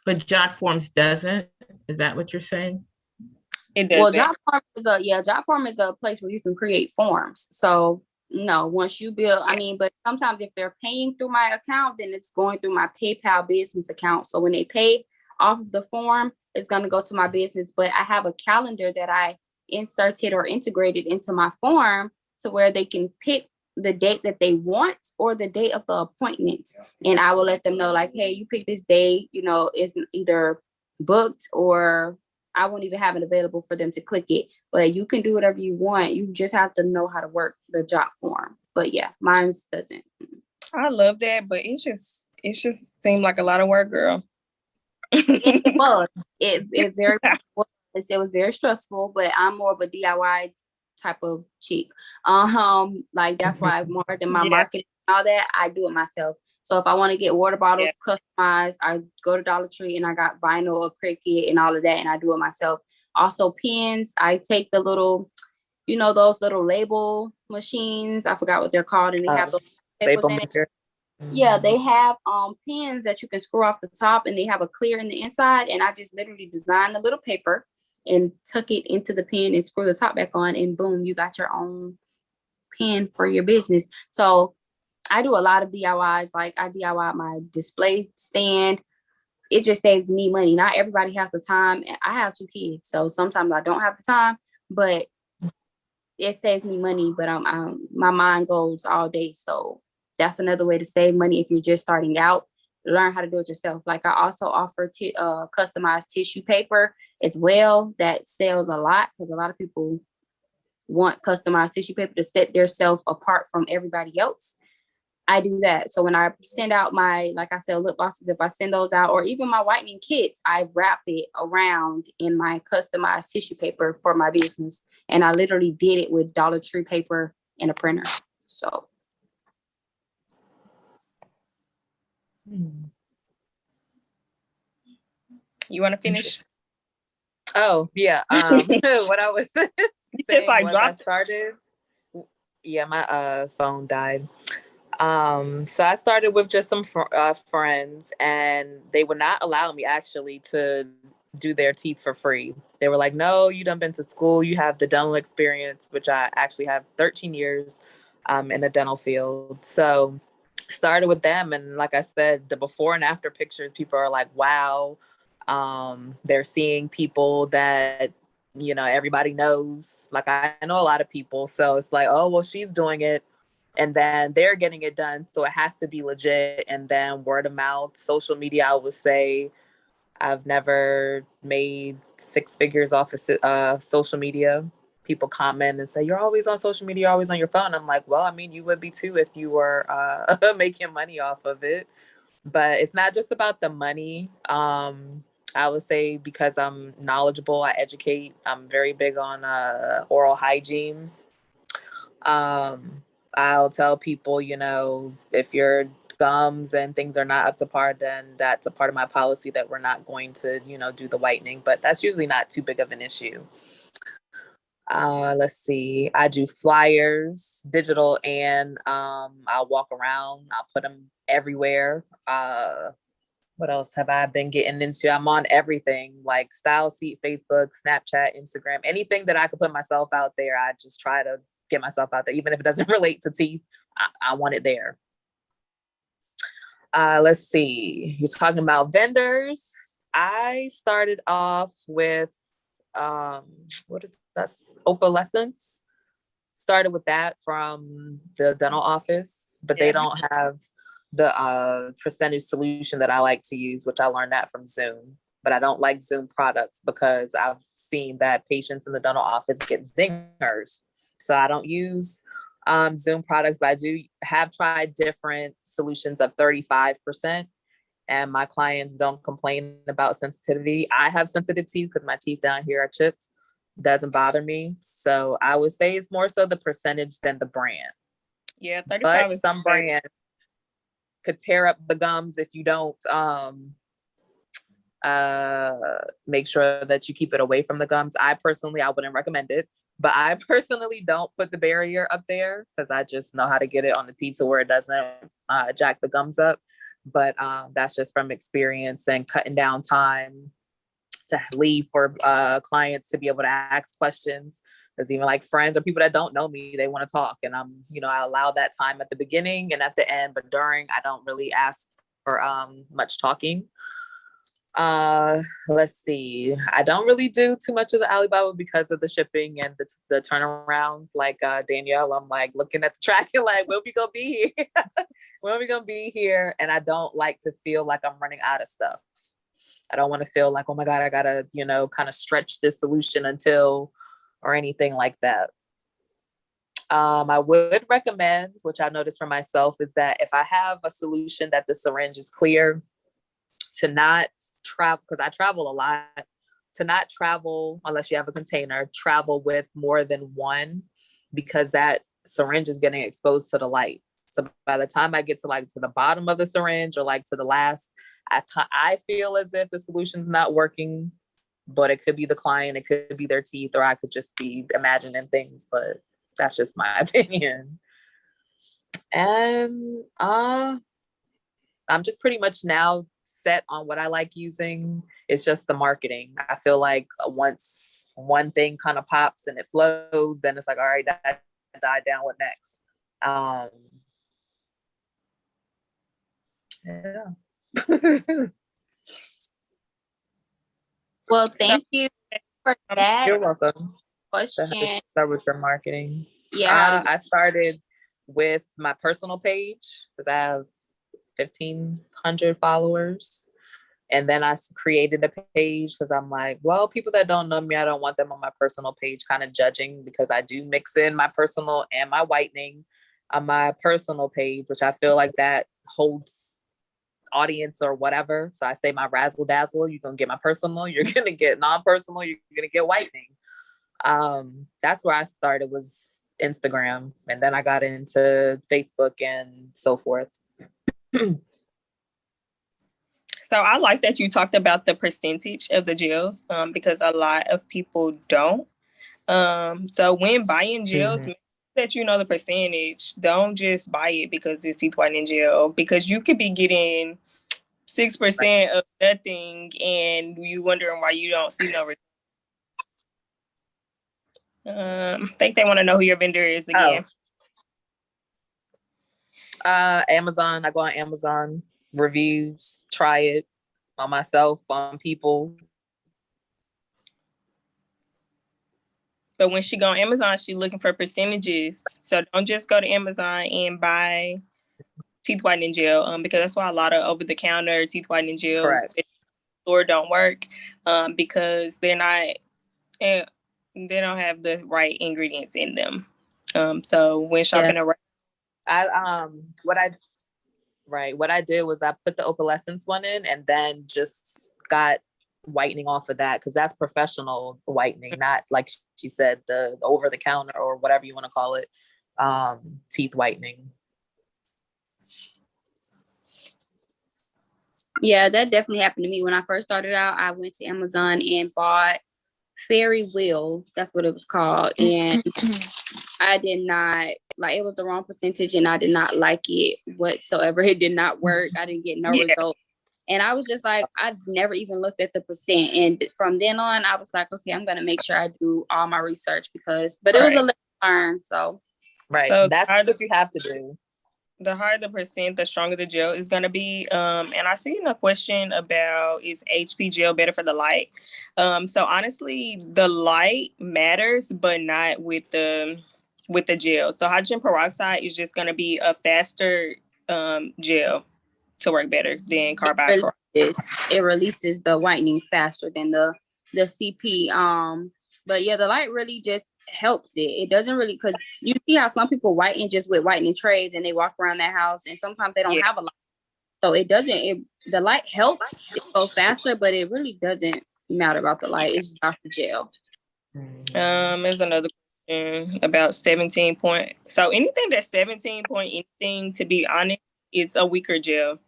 But Job Forms doesn't? Is that what you're saying? It does. Well, job form is a place where you can create forms. So no, once you build, but sometimes if they're paying through my account, then it's going through my PayPal business account. So when they pay off of the form, it's going to go to my business. But I have a calendar that I inserted or integrated into my form to where they can pick the date that they want or the date of the appointment. And I will let them know, like, hey, you pick this day, it's either booked or I won't even have it available for them to click it. But you can do whatever you want. You just have to know how to work the job form. But yeah, mine doesn't. I love that, but it just seemed like a lot of work, girl. It was. It very was. It was very stressful, but I'm more of a DIY type of chick. Like that's why more than my marketing and all that, I do it myself. So if I want to get water bottles customized, I go to Dollar Tree and I got vinyl, Cricut, and all of that, and I do it myself. Also pens, I take the little, those little label machines. I forgot what they're called, and they have those papers in it. Yeah, they have pens that you can screw off the top, and they have a clear in the inside. And I just literally design the little paper and tuck it into the pen and screw the top back on, and boom, you got your own pen for your business. So I do a lot of DIYs. Like I DIY my display stand. It just saves me money. Not everybody has the time. I have 2 kids, so sometimes I don't have the time, but it saves me money. But my mind goes all day. So that's another way to save money if you're just starting out. Learn how to do it yourself. Like I also offer customized tissue paper as well. That sells a lot because a lot of people want customized tissue paper to set themselves apart from everybody else. I do that. So when I send out my, like I said, lip glosses, if I send those out, or even my whitening kits, I wrap it around in my customized tissue paper for my business. And I literally did it with Dollar Tree paper and a printer. So. You want to finish? Oh, yeah. What I was saying was I started. Yeah, my phone died. So I started with just some friends, and they would not allow me actually to do their teeth for free. They were like, no, you done been to school, you have the dental experience, which I actually have 13 years in the dental field. So started with them, and like I said, the before and after pictures, people are like, wow. They're seeing people that everybody knows. Like I know a lot of people, so it's like, oh well, she's doing it, and then they're getting it done, so it has to be legit. And then word of mouth, social media, I would say I've never made 6 figures off of social media. People comment and say, you're always on social media, you're always on your phone. I'm like, well, I mean, you would be too if you were making money off of it. But it's not just about the money. I would say because I'm knowledgeable, I educate. I'm very big on oral hygiene. I'll tell people, you know, if your gums and things are not up to par, then that's a part of my policy that we're not going to, you know, do the whitening, but that's usually not too big of an issue. Let's see. I do flyers, digital, and I'll walk around. I'll put them everywhere. What else have I been getting into? I'm on everything like Style Seat, Facebook, Snapchat, Instagram, anything that I could put myself out there. I just try to get myself out there, even if it doesn't relate to teeth. I want it there. Let's see. You're talking about vendors. I started off with what is that? Opalescence. Started with that from the dental office, but they don't have the percentage solution that I like to use, which I learned that from Zoom. But I don't like Zoom products because I've seen that patients in the dental office get zingers. So I don't use Zoom products, but I do have tried different solutions of 35%. And my clients don't complain about sensitivity. I have sensitive teeth because my teeth down here are chipped. Doesn't bother me. So I would say it's more so the percentage than the brand. Yeah, 35 but is some brands could tear up the gums if you don't make sure that you keep it away from the gums. I wouldn't recommend it, but I personally don't put the barrier up there because I just know how to get it on the teeth to where it doesn't jack the gums up. But that's just from experience and cutting down time to leave for clients to be able to ask questions. Because even like friends or people that don't know me, they want to talk. And I allow that time at the beginning and at the end, but during, I don't really ask for much talking. Let's see. I don't really do too much of the Alibaba because of the shipping and the turnaround. Like Danielle, I'm like looking at the tracking like, when we gonna be here? When are we gonna be here? And I don't like to feel like I'm running out of stuff. I don't want to feel like, oh my God, I gotta, kind of stretch this solution until, or anything like that. I would recommend, which I noticed for myself, is that if I have a solution that the syringe is clear, to not travel, because I travel a lot, to not travel unless you have a container, travel with more than one, because that syringe is getting exposed to the light. So by the time I get to the bottom of the syringe or to the last, I feel as if the solution's not working, but it could be the client, it could be their teeth, or I could just be imagining things, but that's just my opinion. And I'm just pretty much now set on what I like using. It's just the marketing. I feel like once one thing kind of pops and it flows, then it's like, all right, that died down, what next? Yeah. Well, thank you for that You're welcome. question. Start with your marketing. Yeah. I started with my personal page because I have 1,500 followers. And then I created a page because I'm like, well, people that don't know me, I don't want them on my personal page kind of judging, because I do mix in my personal and my whitening on my personal page, which I feel like that holds audience or whatever. So I say my razzle dazzle, you're going to get my personal, you're going to get non-personal, you're going to get whitening. That's where I started, was Instagram. And then I got into Facebook and so forth. So I like that you talked about the percentage of the gels, because a lot of people don't. So when buying gels, make sure that you know the percentage. Don't just buy it because it's teeth whitening gel, because you could be getting 6% of nothing and you wondering why you don't see no results. I think they want to know who your vendor is again. Amazon. I go on Amazon, reviews, try it on myself, on people. But when she go on Amazon, she's looking for percentages. So don't just go to Amazon and buy teeth whitening gel, because that's why a lot of over-the-counter teeth whitening gels at the store don't work, because they're not, they don't have the right ingredients in them. So when shopping around, what I did was I put the opalescence one in and then just got whitening off of that, because that's professional whitening, not like she said, the over the counter or whatever you want to call it, teeth whitening. Yeah, that definitely happened to me. When I first started out, I went to Amazon and bought Fairy Wheel. That's what it was called. And I did not, like, it was the wrong percentage and I did not like it whatsoever. It did not work. I didn't get no results. And I was just like, I never even looked at the percent. And from then on, I was like, okay, I'm going to make sure I do all my research but it was a lesson learned. So, so that's what you have to do. The higher the percent, the stronger the gel is going to be. And I seen a question about, is HP gel better for the light? So honestly, the light matters, but not with the gel. So hydrogen peroxide is just going to be a faster gel to work better than carbide peroxide. It releases the whitening faster than the CP. But yeah, the light really just helps it. It doesn't really, because you see how some people whiten just with whitening trays and they walk around their house and sometimes they don't have a light. So the light helps it go faster, but it really doesn't matter about the light. It's about the gel. There's another question about 17 point. So anything that's 17 point anything, to be honest, it's a weaker gel.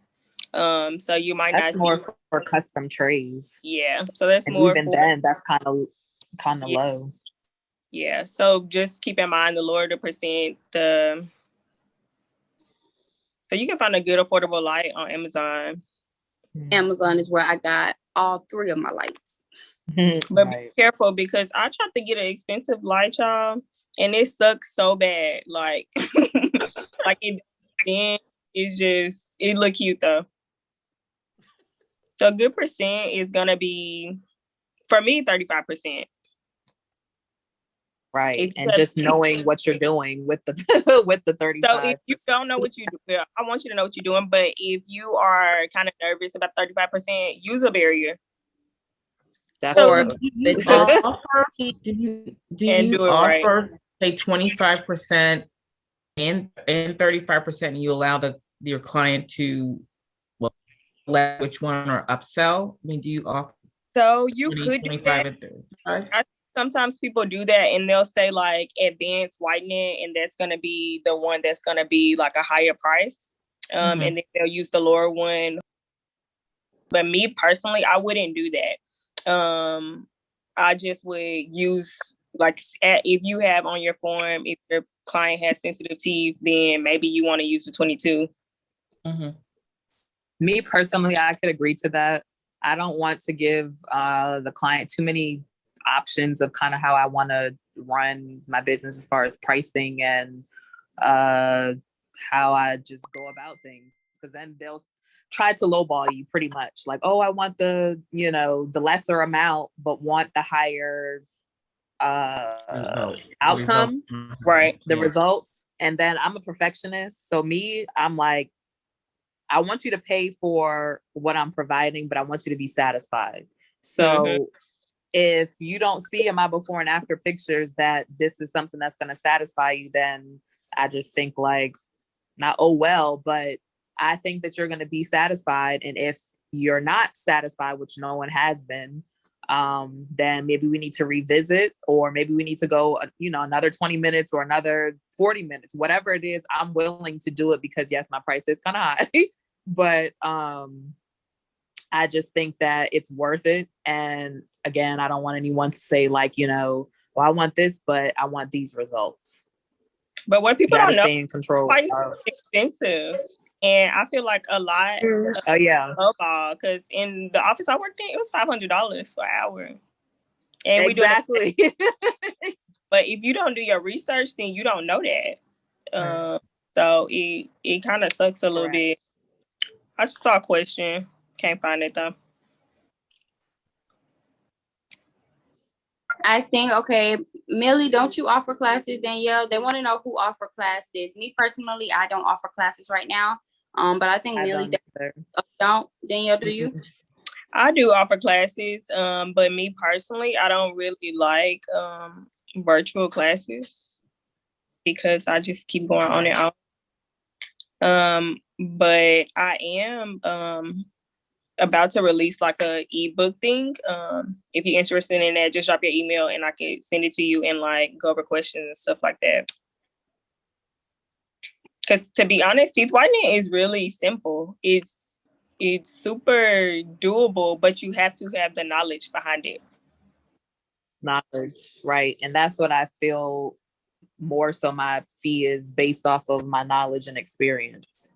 So you might that's not more for custom trays. Yeah. So that's and more even then that's kind of low. Yeah. So just keep in mind the lower the percent, so you can find a good affordable light on Amazon. Amazon is where I got all 3 of my lights. But be careful, because I tried to get an expensive light, y'all, and it sucks so bad. Like, like it look cute though. So a good percent is gonna be, for me, 35%. Right. And just knowing what you're doing with the with the 35. So if you don't know what you do, I want you to know what you're doing. But if you are kind of nervous about 35%, use a barrier. Definitely. Do you offer say 25% and 35%, and you allow your client to let which one or upsell? I mean, do you offer? So you could 25 and 35? Sometimes people do that and they'll say like advanced whitening, and that's going to be the one that's going to be like a higher price. And then they'll use the lower one. But me personally, I wouldn't do that. I just would use, like, if you have on your form, if your client has sensitive teeth, then maybe you want to use the 22. Me personally, I could agree to that. I don't want to give the client too many options of kind of how I want to run my business as far as pricing and how I just go about things, because then they'll try to lowball you pretty much, like, oh, I want the lesser amount but want the higher outcome, right? The results. And then I'm a perfectionist, so I'm like, I want you to pay for what I'm providing, but I want you to be satisfied. So if you don't see in my before and after pictures that this is something that's going to satisfy you, then I just think like, not, oh, well, but I think that you're going to be satisfied. And if you're not satisfied, which no one has been, then maybe we need to revisit, or maybe we need to go, another 20 minutes or another 40 minutes, whatever it is. I'm willing to do it because yes, my price is kind of high, but I just think that it's worth it. And again, I don't want anyone to say like, well, I want this, but I want these results. But what people don't know, stay in control. It's expensive. And I feel like a lot. Oh yeah. Because in the office I worked in, it was $500 per hour. And exactly. But if you don't do your research, then you don't know that. So it kind of sucks a little bit. I just saw a question. Can't find it though. I think, okay, Millie, don't you offer classes? Danielle, they want to know who offer classes. Me personally, I don't offer classes right now. But I think Millie don't. Danielle, do you? I do offer classes. But me personally, I don't really like virtual classes because I just keep going on and on. But I am about to release like a ebook thing. If you're interested in that, just drop your email and I can send it to you and like go over questions and stuff like that. Because to be honest, teeth whitening is really simple. It's super doable, but you have to have the knowledge behind it. Knowledge, right? And that's what I feel more so my fee is based off of my knowledge and experience.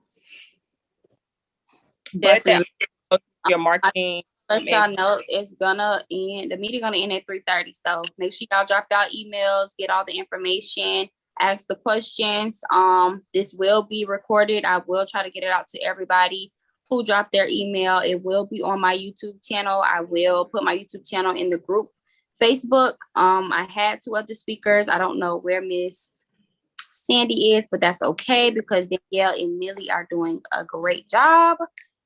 Definitely. But your marketing. Let y'all know it's gonna end. The meeting gonna end at 3:30. So make sure y'all drop out emails, get all the information, ask the questions. This will be recorded. I will try to get it out to everybody who dropped their email. It will be on my YouTube channel. I will put my YouTube channel in the group Facebook. I had 2 other speakers. I don't know where Miss Sandy is, but that's okay because Danielle and Millie are doing a great job.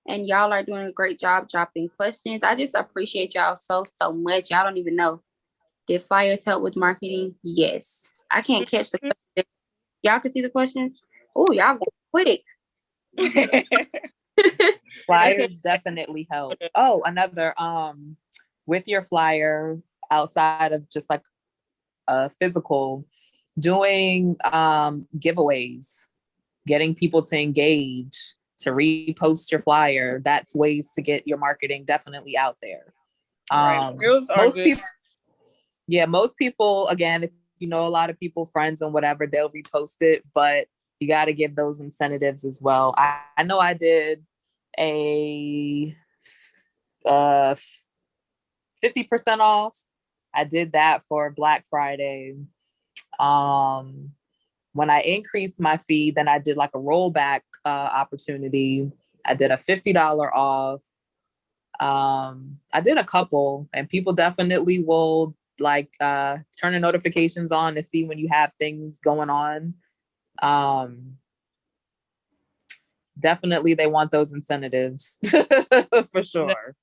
And y'all are doing a great job dropping questions. I just appreciate y'all so much. Y'all don't even know. Did flyers help with marketing? Yes. I can't catch the questions. Y'all can see the questions? Oh, y'all go quick. Flyers definitely help. Oh, another with your flyer, outside of just like physical, doing giveaways, getting people to engage, to repost your flyer. That's ways to get your marketing definitely out there. Most people, again, if you know a lot of people, friends and whatever, they'll repost it, but you got to give those incentives as well. I know I did a 50% off. I did that for Black Friday. When I increased my fee, then I did like a rollback opportunity. I did a $50 off. I did a couple, and people definitely will like turn the notifications on to see when you have things going on. Definitely they want those incentives for sure.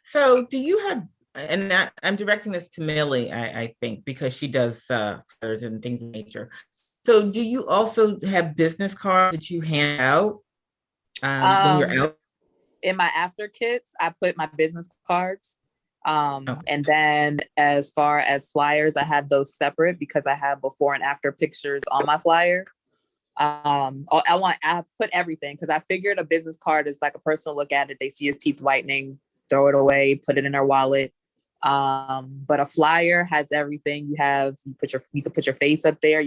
So do you have, and I'm directing this to Millie, I think, because she does flyers and things of nature. So do you also have business cards that you hand out when you're out? In my after kits, I put my business cards. And then as far as flyers, I have those separate because I have before and after pictures on my flyer. I put everything because I figured a business card is like a personal look at it. They see his teeth whitening, throw it away, put it in their wallet. But a flyer has everything. You can put your face up there,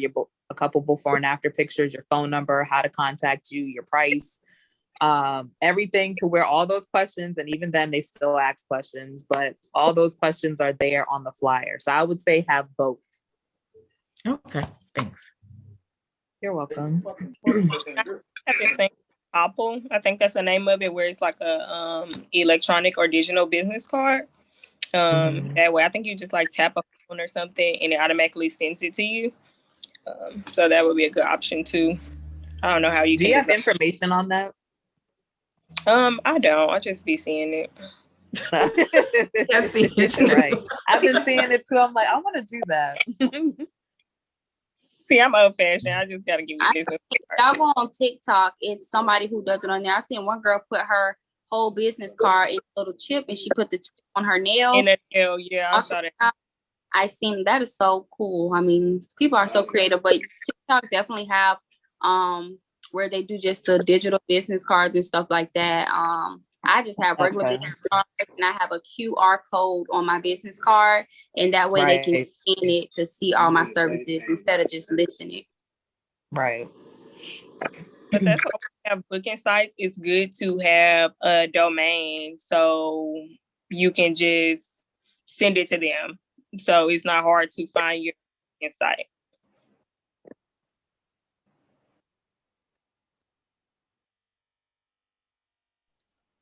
a couple before and after pictures, your phone number, how to contact you, your price, everything to where all those questions, and even then they still ask questions, but all those questions are there on the flyer. So I would say have both. Okay, thanks. You're welcome. Apple, I think that's the name of it, where it's like a electronic or digital business card. That way, I think you just like tap a phone or something, and it automatically sends it to you. So that would be a good option too. I don't know how you. Do you have information on that? I don't. I just be seeing it. I've seen it. Right. I've been seeing it too. I'm like, I want to do that. See, I'm old fashioned. I just gotta give you business. Y'all go on TikTok. It's somebody who does it on there. I seen one girl put her whole business card in a little chip, and she put the chip on her nail. In a nail, yeah, I saw that. I seen that. Is so cool. I mean, people are so creative, but TikTok definitely have where they do just the digital business cards and stuff like that. I just have regular business cards, and I have a QR code on my business card, and that way they can scan it to see all my services instead of just listing it. Right. But that's why we have booking sites. It's good to have a domain so you can just send it to them. So it's not hard to find your site.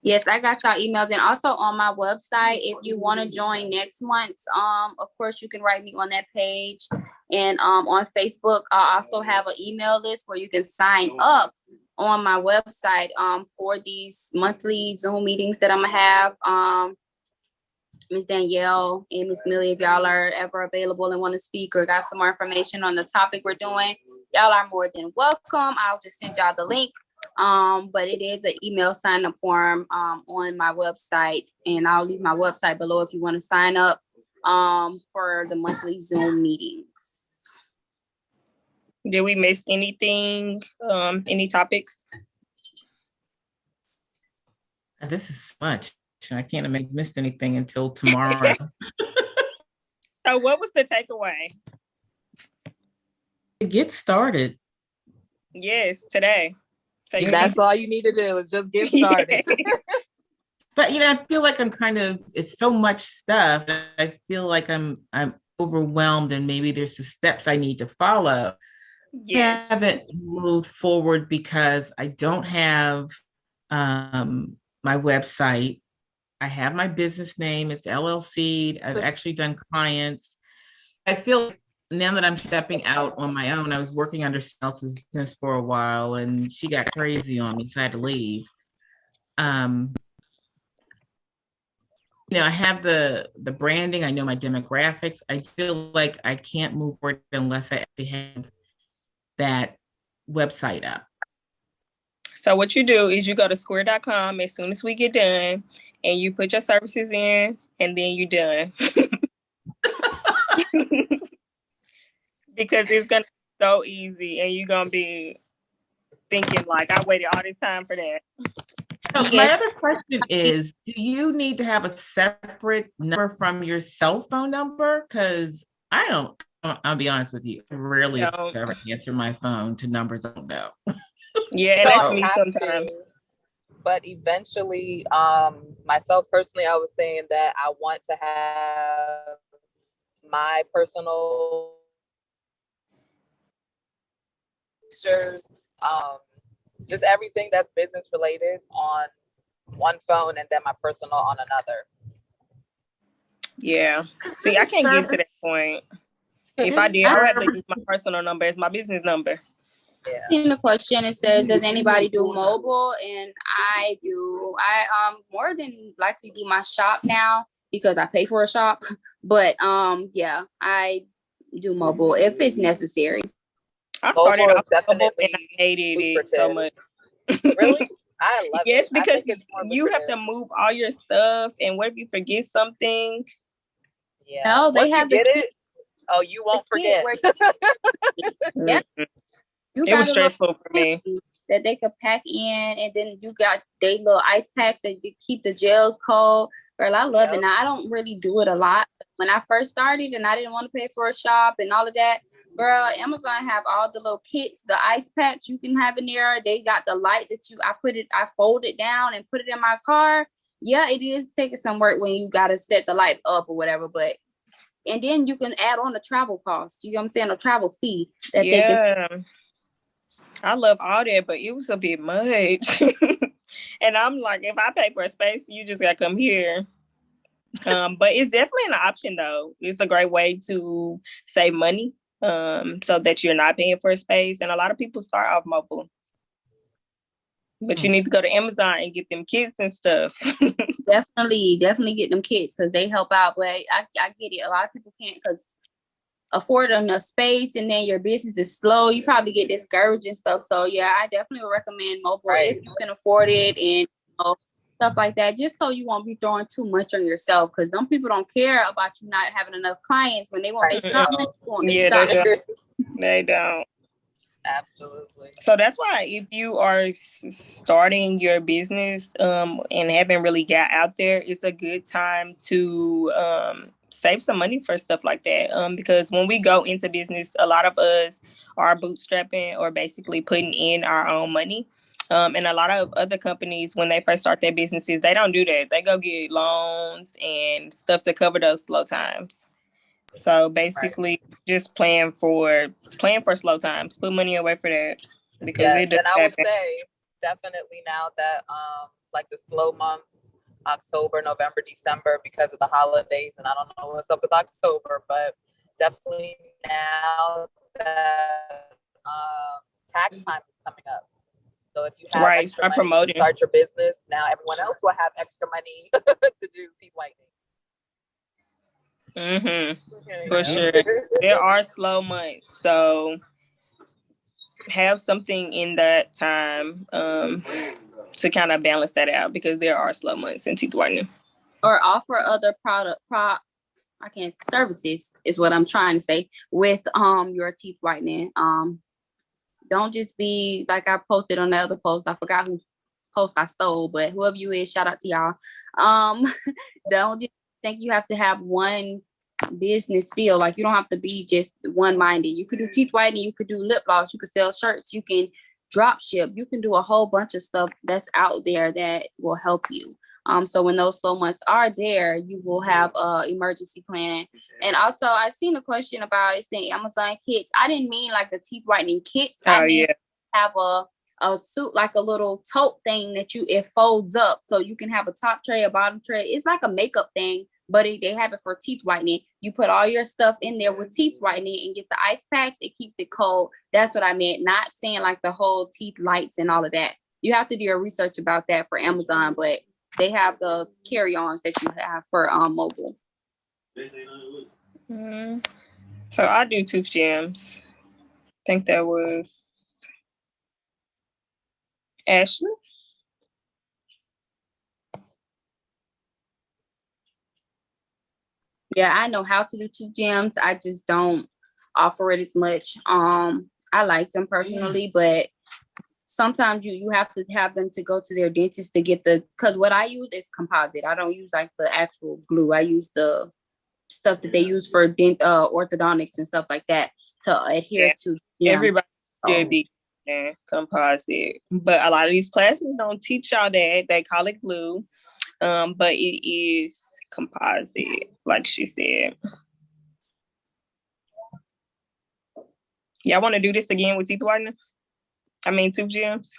Yes, I got y'all emails, and also on my website, if you want to join next month, of course you can write me on that page. And on Facebook, I also have an email list where you can sign up on my website for these monthly Zoom meetings that I'm gonna have. Miss Danielle and Miss Millie, if y'all are ever available and want to speak or got some more information on the topic we're doing, y'all are more than welcome. I'll just send y'all the link. But it is an email sign up form on my website, and I'll leave my website below if you want to sign up for the monthly Zoom meetings. Did we miss anything? Any topics? This is much. I can't have missed anything until tomorrow. So what was the takeaway? To get started. Yes, today. So That's all you need to do is just get started. But I feel like it's so much stuff. I feel like I'm overwhelmed, and maybe there's the steps I need to follow. Yes. I haven't moved forward because I don't have my website. I have my business name. It's LLC. I've actually done clients. I feel like now that I'm stepping out on my own, I was working under someone else's business for a while, and she got crazy on me, so I had to leave. I have the branding. I know my demographics. I feel like I can't move forward unless I actually have that website up. So what you do is you go to square.com as soon as we get done, and you put your services in, and then you're done. Because it's going to be so easy, and you're going to be thinking like, I waited all this time for that. So my other question is, do you need to have a separate number from your cell phone number? Because I'll be honest with you, I rarely ever answer my phone to numbers I don't know. Yeah, and that's me sometimes. But eventually, myself personally, I was saying that I want to have my personal pictures, just everything that's business related on one phone, and then my personal on another. Yeah. See, I can't get to that point. If I did, I would have to use my personal number as my business number. Yeah. In the question, it says, does anybody do mobile? And I do. I more than likely do my shop now because I pay for a shop. But yeah, I do mobile if it's necessary. I started off mobile and I hated it so much. Really? I love it. Yes, because you have to move all your stuff, and what if you forget something? Yeah. No, they have to get it. Oh, you won't forget. Yeah. It was stressful for me. That they could pack in, and then you got they little ice packs that keep the gels cold. Girl, I love it. Now I don't really do it a lot. When I first started and I didn't want to pay for a shop and all of that, girl, Amazon have all the little kits, the ice packs you can have in there. They got the light that I fold it down and put it in my car. Yeah, it is taking some work when you gotta set the light up or whatever, but and then you can add on the travel cost. You know what I'm saying? A travel fee that they can. I love all that, but it was a bit much. And I'm like, if I pay for a space, you just gotta come here. But it's definitely an option though. It's a great way to save money, so that you're not paying for a space. And a lot of people start off mobile. But you need to go to Amazon and get them kits and stuff. Definitely get them kits because they help out. But I get it. A lot of people can't because afford enough space, and then your business is slow. You probably get discouraged and stuff. So yeah, I definitely would recommend mobile if you can afford it, and stuff like that, just so you won't be throwing too much on yourself. Because some people don't care about you not having enough clients when they want their shopping. They don't. Absolutely. So that's why if you are starting your business and haven't really got out there, it's a good time to save some money for stuff like that. Because when we go into business, a lot of us are bootstrapping or basically putting in our own money. And a lot of other companies, when they first start their businesses, they don't do that. They go get loans and stuff to cover those slow times. So basically, just plan for slow times. Put money away for that because and I would say definitely now that like the slow months, October, November, December, because of the holidays, and I don't know what's up with October, but definitely now that tax time is coming up. So if you have extra money to start your business, now everyone else will have extra money to do teeth whitening. For sure. There are slow months, so have something in that time to kind of balance that out, because there are slow months in teeth whitening. Or offer other services is what I'm trying to say with your teeth whitening. Don't just be like I posted on the other post. I forgot whose post I stole, but whoever you is, shout out to y'all. Don't just think you have to have one business feel. Like, you don't have to be just one-minded. You could do teeth whitening, you could do lip gloss, you could sell shirts, you can drop ship, you can do a whole bunch of stuff that's out there that will help you. So when those slow months are there, you will have a emergency plan. And also, I seen a question about it's the Amazon kits. I didn't mean like the teeth whitening kits. I mean have a suit, like a little tote thing that it folds up, so you can have a top tray, a bottom tray. It's like a makeup thing, but they have it for teeth whitening. You put all your stuff in there with teeth whitening and get the ice packs. It keeps it cold. That's what I meant. Not saying like the whole teeth lights and all of that. You have to do your research about that for Amazon, but they have the carry-ons that you have for mobile. So I do tooth gems. I think that was Ashley. Yeah, I know how to do tooth gems. I just don't offer it as much. I like them personally, but sometimes you have to have them to go to their dentist to get because what I use is composite. I don't use like the actual glue. I use the stuff that they use for orthodontics and stuff like that to adhere to. Everybody should be composite, but a lot of these classes don't teach y'all that. They call it glue, but it is composite, like she said. Y'all want to do this again with teeth whitening? I mean, tooth gems.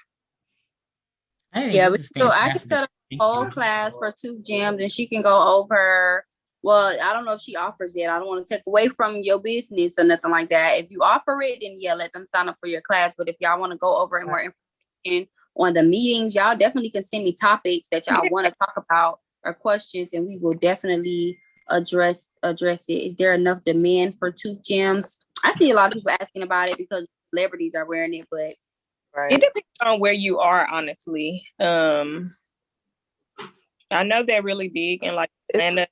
Yeah, so I can set up a whole class for tooth gems, and she can go over. Well, I don't know if she offers it. I don't want to take away from your business or nothing like that. If you offer it, then yeah, let them sign up for your class. But if y'all want to go over more information on the meetings, y'all definitely can send me topics that y'all want to talk about or questions, and we will definitely address it. Is there enough demand for tooth gems? I see a lot of people asking about it because celebrities are wearing it, but it depends on where you are, honestly. I know they're really big and like Atlanta.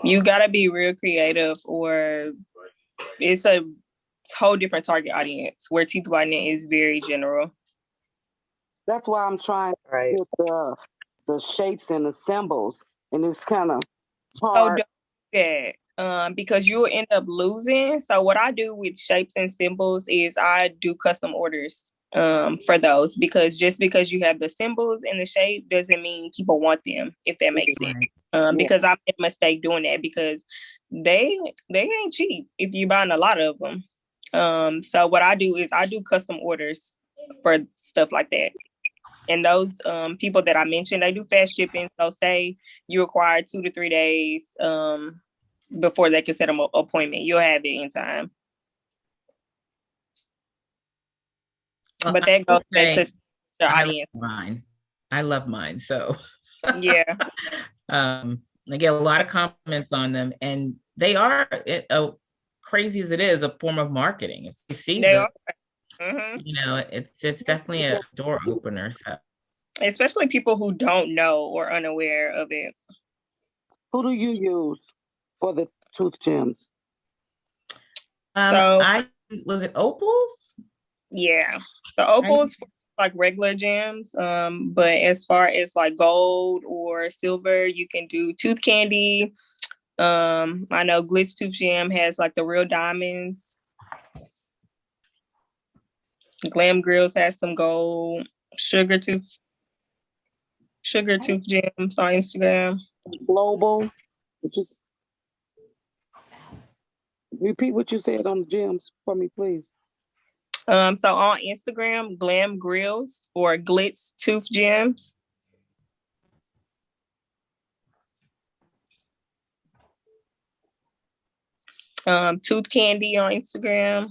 You gotta be real creative, or it's a whole different target audience where teeth whitening is very general. That's why I'm trying to get the shapes and the symbols, and it's kind of hard. So don't do that, because you'll end up losing. So what I do with shapes and symbols is I do custom orders for those, because just because you have the symbols and the shape doesn't mean people want them, if that makes sense. Because I made a mistake doing that, because they ain't cheap if you're buying a lot of them. So what I do is I do custom orders for stuff like that. And those people that I mentioned, they do fast shipping. So say you require 2 to 3 days before they can set an appointment, you'll have it in time. Well, but that goes back to the audience. I love mine. So yeah. I get a lot of compliments on them, and they are crazy as it is a form of marketing. If you see them, you know, it's definitely a door opener. So especially people who don't know or unaware of it. Who do you use for the tooth gems? Was it opals? Yeah, the opals like regular gems. But as far as like gold or silver, you can do tooth candy. I know Glitz Tooth Gem has like the real diamonds. Glam Grills has some gold. Sugar Tooth Gems on Instagram. Global. Just repeat what you said on the gems for me, please. So on Instagram, Glam Grills or Glitz Tooth Gems. Tooth Candy on Instagram.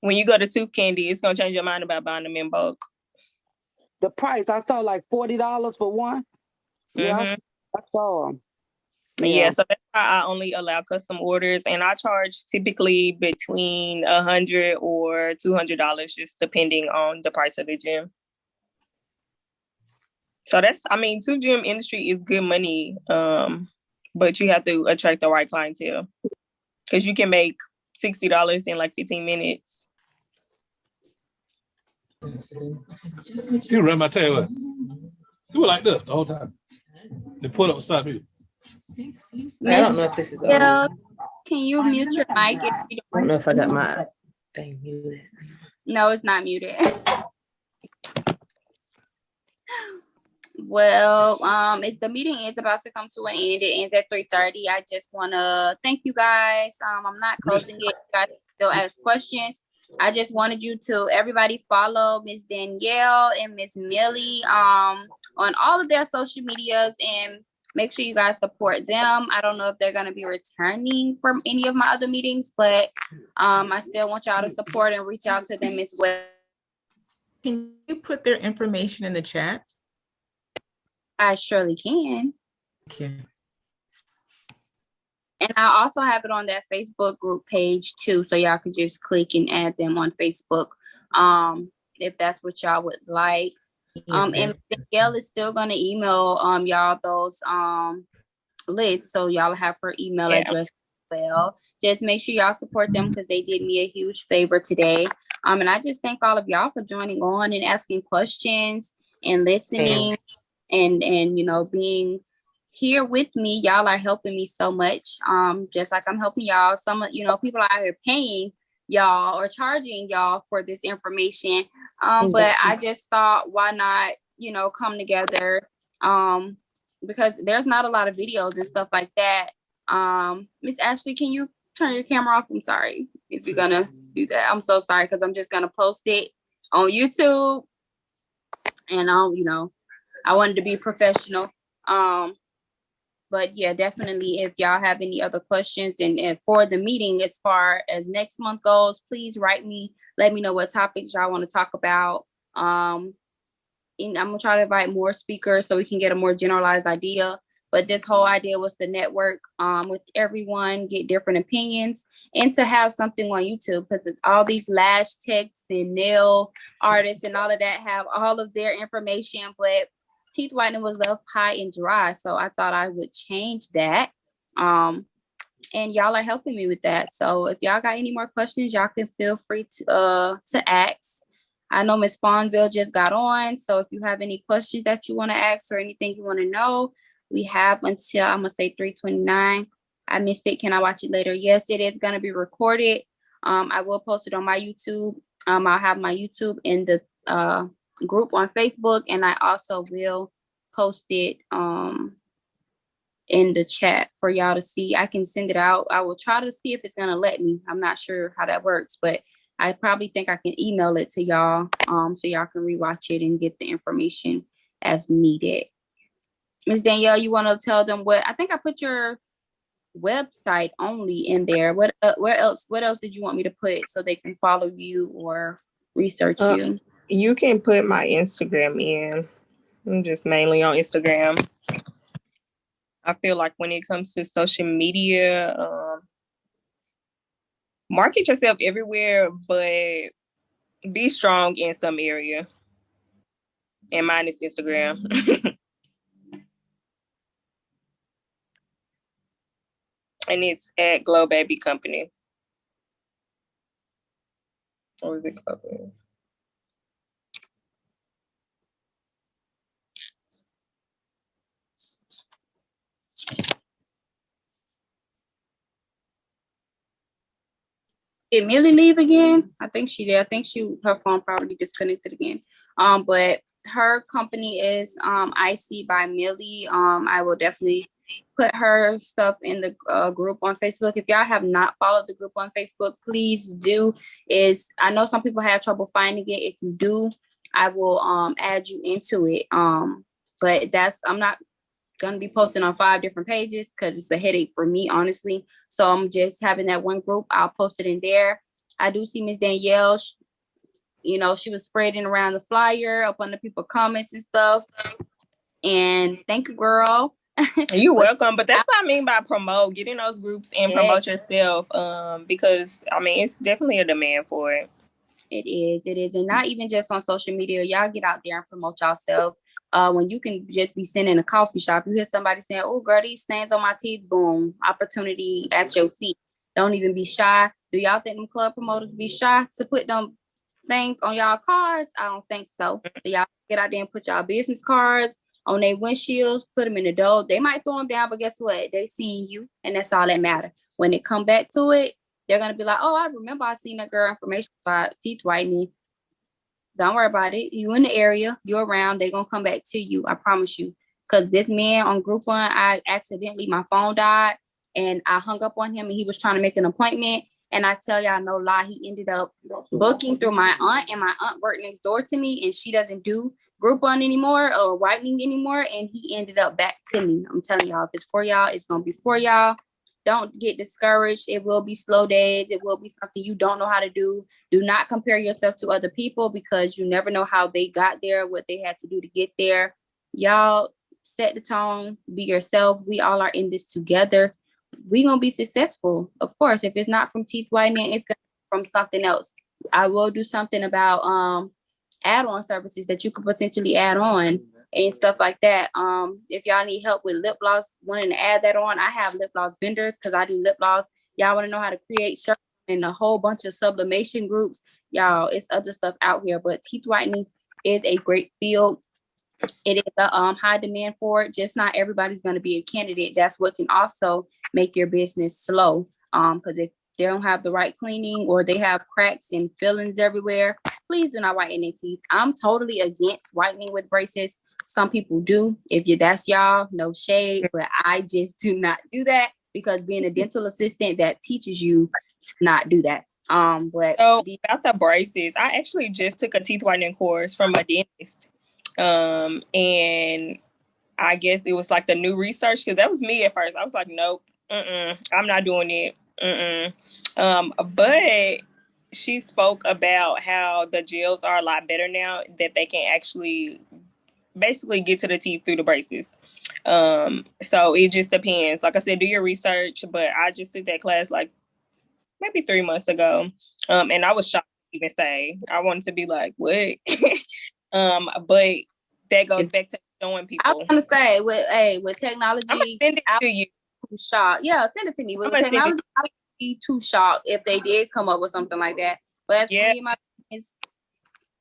When you go to Tooth Candy, it's gonna change your mind about buying them in bulk. the price. I saw like $40 for one. Yeah, I saw them. Yeah, so that's why I only allow custom orders, and I charge typically between $100 or $200, just depending on the price of the gym. So that's, I mean, 2-gym industry is good money, but you have to attract the right clientele because you can make $60 in like 15 minutes. You run my tail up. Do it like this the whole time. They pull up beside me. I don't know if this is on. Can you mute your mic? I don't know if I got my thing muted. No, it's not muted. Well, the meeting is about to come to an end. It ends at 3:30. I just want to thank you guys. I'm not closing it. You guys still ask questions. I just wanted you to, everybody, follow Miss Danielle and Miss Millie on all of their social medias, and make sure you guys support them. I don't know if they're going to be returning from any of my other meetings, but I still want y'all to support and reach out to them as well. Can you put their information in the chat? I surely can. Okay. And I also have it on that Facebook group page too, so y'all can just click and add them on Facebook, if that's what y'all would like. And Danielle is still gonna email y'all those lists, so y'all have her email address as well. Just make sure y'all support them because they did me a huge favor today. And I just thank all of y'all for joining on and asking questions and listening and you know, being here with me. Y'all are helping me so much. Just like I'm helping y'all. Some, you know, people are out here paying y'all or charging y'all for this information. But I just thought, why not, you know, come together? Because there's not a lot of videos and stuff like that. Miss Ashley, can you turn your camera off? I'm sorry if you're gonna do that. I'm so sorry, because I'm just gonna post it on YouTube. And you know, I wanted to be professional. But yeah, definitely, if y'all have any other questions and for the meeting as far as next month goes, please write me. Let me know what topics y'all want to talk about. And I'm gonna try to invite more speakers so we can get a more generalized idea. But this whole idea was to network with everyone, get different opinions, and to have something on YouTube, because all these lash techs and nail artists and all of that have all of their information, but teeth whitening was left high and dry. So I thought I would change that. And y'all are helping me with that. So if y'all got any more questions, y'all can feel free to ask. I know Miss Fawnville just got on. So if you have any questions that you want to ask or anything you want to know, we have until, I'm going to say 3:29. I missed it. Can I watch it later? Yes, it is going to be recorded. I will post it on my YouTube. I'll have my YouTube in the group on Facebook, and I also will post it in the chat for y'all to see. I can send it out. I will try to see if it's going to let me. I'm not sure how that works, but I probably think I can email it to y'all so y'all can rewatch it and get the information as needed. Ms. Danielle, you want to tell them what? I think I put your website only in there. What else did you want me to put so they can follow you or research you? You can put my Instagram in. I'm just mainly on Instagram. I feel like when it comes to social media, market yourself everywhere, but be strong in some area. And mine is Instagram. And it's at Glow Baby Company. Or is it Company? Did Millie leave again? I think she did. I think her phone probably disconnected again. But her company is IC by Millie. I will definitely put her stuff in the group on Facebook. If y'all have not followed the group on Facebook, please do. I know some people have trouble finding it. If you do, I will add you into it. But I'm not gonna be posting on 5 different pages because it's a headache for me, honestly. So I'm just having that one group. I'll post it in there. I do see Miss Danielle. You know, she was spreading around the flyer up on the people comments and stuff. And thank you, girl. You're welcome. But that's what I mean by promote. Get in those groups and promote yourself. Because I mean, it's definitely a demand for it. It is. And not even just on social media. Y'all get out there and promote yourself. When you can just be sitting in a coffee shop, you hear somebody saying, oh, girl, these stains on my teeth, boom, opportunity at your feet. Don't even be shy. Do y'all think them club promoters be shy to put them things on y'all cars? I don't think so. So y'all get out there and put y'all business cards on their windshields, put them in the door. They might throw them down, but guess what? They seeing you, and that's all that matters. When it come back to it, they're going to be like, oh, I remember I seen that girl information about teeth whitening. Don't worry about it. You in the area, you're around, they're going to come back to you. I promise you. Because this man on Groupon, my phone died and I hung up on him and he was trying to make an appointment. And I tell y'all no lie, he ended up booking through my aunt, and my aunt worked next door to me and she doesn't do Groupon anymore or whitening anymore. And he ended up back to me. I'm telling y'all, if it's for y'all, it's going to be for y'all. Don't get discouraged. It will be slow days. It will be something you don't know how to do. Do not compare yourself to other people because you never know how they got there, what they had to do to get there. Y'all set the tone, be yourself. We all are in this together. We're going to be successful. Of course, if it's not from teeth whitening, it's going to be from something else. I will do something about add-on services that you could potentially add on and stuff like that. If y'all need help with lip gloss, wanting to add that on, I have lip gloss vendors because I do lip gloss. Y'all want to know how to create shirts in a whole bunch of sublimation groups. Y'all, it's other stuff out here, but teeth whitening is a great field. It is a high demand for it. Just not everybody's going to be a candidate. That's what can also make your business slow. Because if they don't have the right cleaning or they have cracks and fillings everywhere, please do not whiten their teeth. I'm totally against whitening with braces. Some people do. That's y'all, no shade, but I just do not do that because being a dental assistant, that teaches you to not do that. But about the braces, I actually just took a teeth whitening course from a dentist. And I guess it was like the new research because that was me at first. I was like, nope, I'm not doing it. But she spoke about how the gels are a lot better now that they can actually basically get to the teeth through the braces. So it just depends. Like I said, do your research, but I just took that class like maybe 3 months ago. And I was shocked to even say. I wanted to be like, what? But that goes back to showing people. I was gonna say with technology, I'm gonna send it to you. Shocked. Yeah, send it to me. With technology, I would be too shocked if they did come up with something like that. But as for me and my business,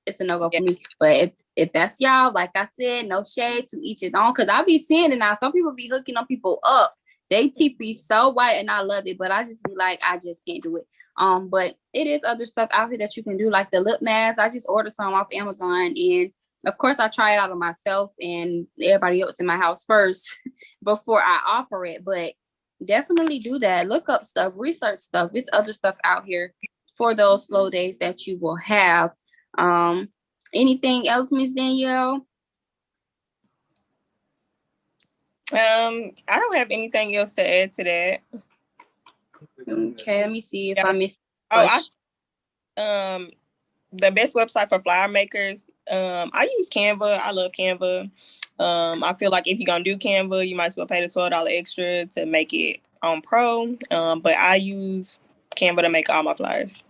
it's a no-go for me. But if that's y'all, like I said, no shade, to each his own. Because I be seeing it now. Some people be hooking up people up. They teeth be so white and I love it. But I just be like, I just can't do it. But it is other stuff out here that you can do, like the lip mask. I just ordered some off Amazon, and of course I try it out on myself and everybody else in my house first before I offer it. But definitely do that. Look up stuff, research stuff. There's other stuff out here for those slow days that you will have. Anything else, Miss Danielle? I don't have anything else to add to that. Okay, let me see if I missed. The best website for flyer makers. I use Canva. I love Canva. I feel like if you're gonna do Canva, you might as well pay the $12 extra to make it on Pro. But I use Canva to make all my flyers.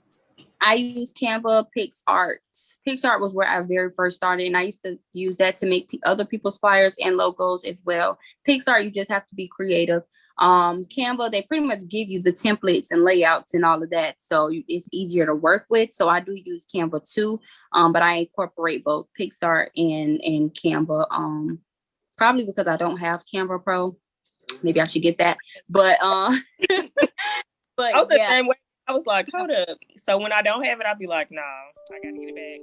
I use Canva, PixArt. PixArt was where I very first started, and I used to use that to make other people's flyers and logos as well. PixArt, you just have to be creative. Canva, they pretty much give you the templates and layouts and all of that, so it's easier to work with. So I do use Canva too, but I incorporate both PixArt and Canva. Probably because I don't have Canva Pro. Maybe I should get that. But but I was the same way. I was like, hold up. So when I don't have it, I'll be like, no, I gotta get it back.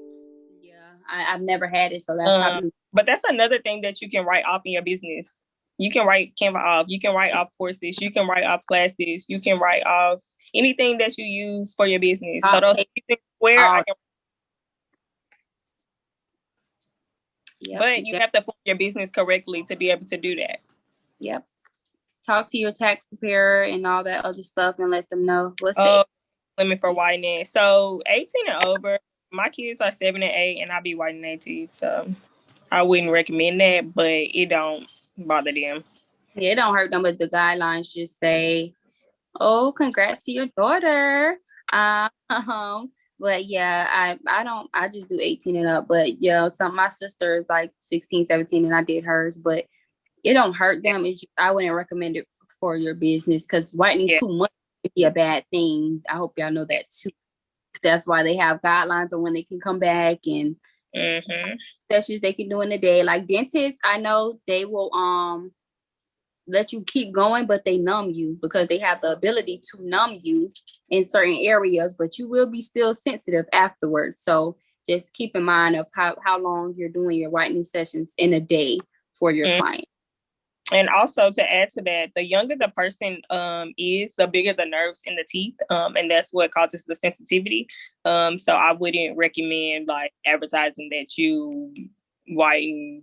Yeah, I've never had it, so that's probably. But that's another thing that you can write off in your business. You can write Canva off. You can write off courses. You can write off classes. You can write off anything that you use for your business. So those things where I can. Yep, but you have to form your business correctly to be able to do that. Yep. Talk to your tax preparer and all that other stuff and let them know what's the limit for whitening. So 18 and over, My kids are 7 and 8, and I be whitening their teeth, so I wouldn't recommend that, but it don't bother them. Yeah, it don't hurt them, but the guidelines just say, "Oh, congrats to your daughter." But yeah, I just do 18 and up. But yeah, my sister is like 16, 17, and I did hers, but it don't hurt them. I wouldn't recommend it for your business because whitening too much could be a bad thing. I hope y'all know that too. That's why they have guidelines on when they can come back and sessions they can do in a day. Like dentists, I know they will let you keep going, but they numb you because they have the ability to numb you in certain areas, but you will be still sensitive afterwards. So just keep in mind of how long you're doing your whitening sessions in a day for your client. And also to add to that, the younger the person is, the bigger the nerves in the teeth, and that's what causes the sensitivity. So I wouldn't recommend like advertising that you whiten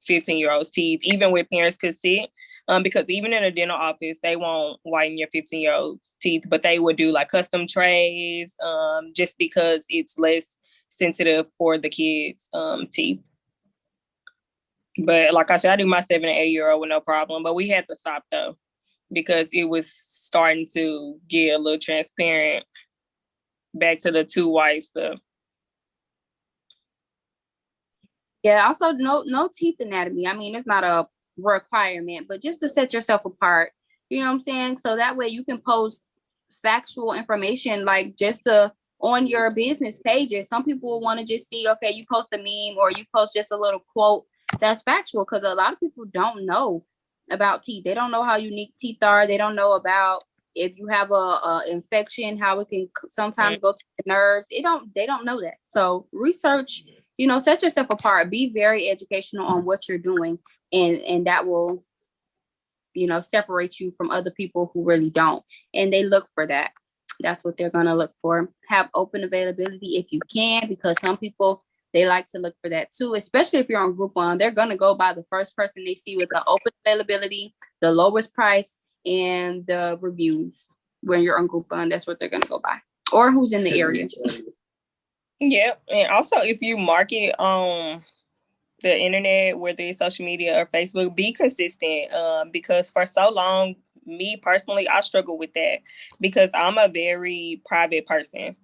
15-year-olds' teeth, even with parents' consent. Because even in a dental office, they won't whiten your 15-year-old's teeth, but they would do like custom trays, just because it's less sensitive for the kids' teeth. But like I said, I do my 7 and 8-year-old with no problem. But we had to stop though, because it was starting to get a little transparent. Back to the too white stuff. Yeah, also no teeth anatomy. I mean, it's not a requirement, but just to set yourself apart. You know what I'm saying? So that way you can post factual information like just on your business pages. Some people will want to just see, okay, you post a meme or you post just a little quote that's factual, because a lot of people don't know about teeth. They don't know how unique teeth are. They don't know about if you have a infection, how it can sometimes go to the nerves. They don't know that. So research, set yourself apart. Be very educational on what you're doing, and that will, separate you from other people who really don't. And they look for that. That's what they're going to look for. Have open availability if you can, because some people, they like to look for that too, especially if you're on Groupon. They're going to go by the first person they see with the open availability, the lowest price, and the reviews. When you're on Groupon, that's what they're going to go by, or who's in the area. Yeah, and also if you market on the internet, whether it's social media or Facebook, be consistent, because for so long, me personally, I struggle with that because I'm a very private person.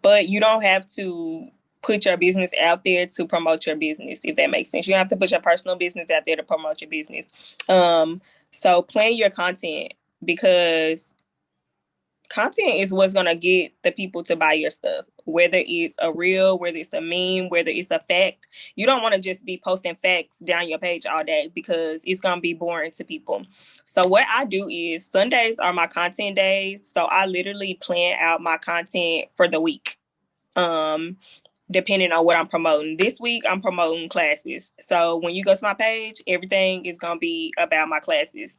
But you don't have to put your business out there to promote your business, if that makes sense. You don't have to put your personal business out there to promote your business. So plan your content, because content is what's going to get the people to buy your stuff, whether it's a reel, whether it's a meme, whether it's a fact. You don't want to just be posting facts down your page all day, because it's going to be boring to people. So what I do is Sundays are my content days. So I literally plan out my content for the week, depending on what I'm promoting. This week, I'm promoting classes. So when you go to my page, everything is going to be about my classes.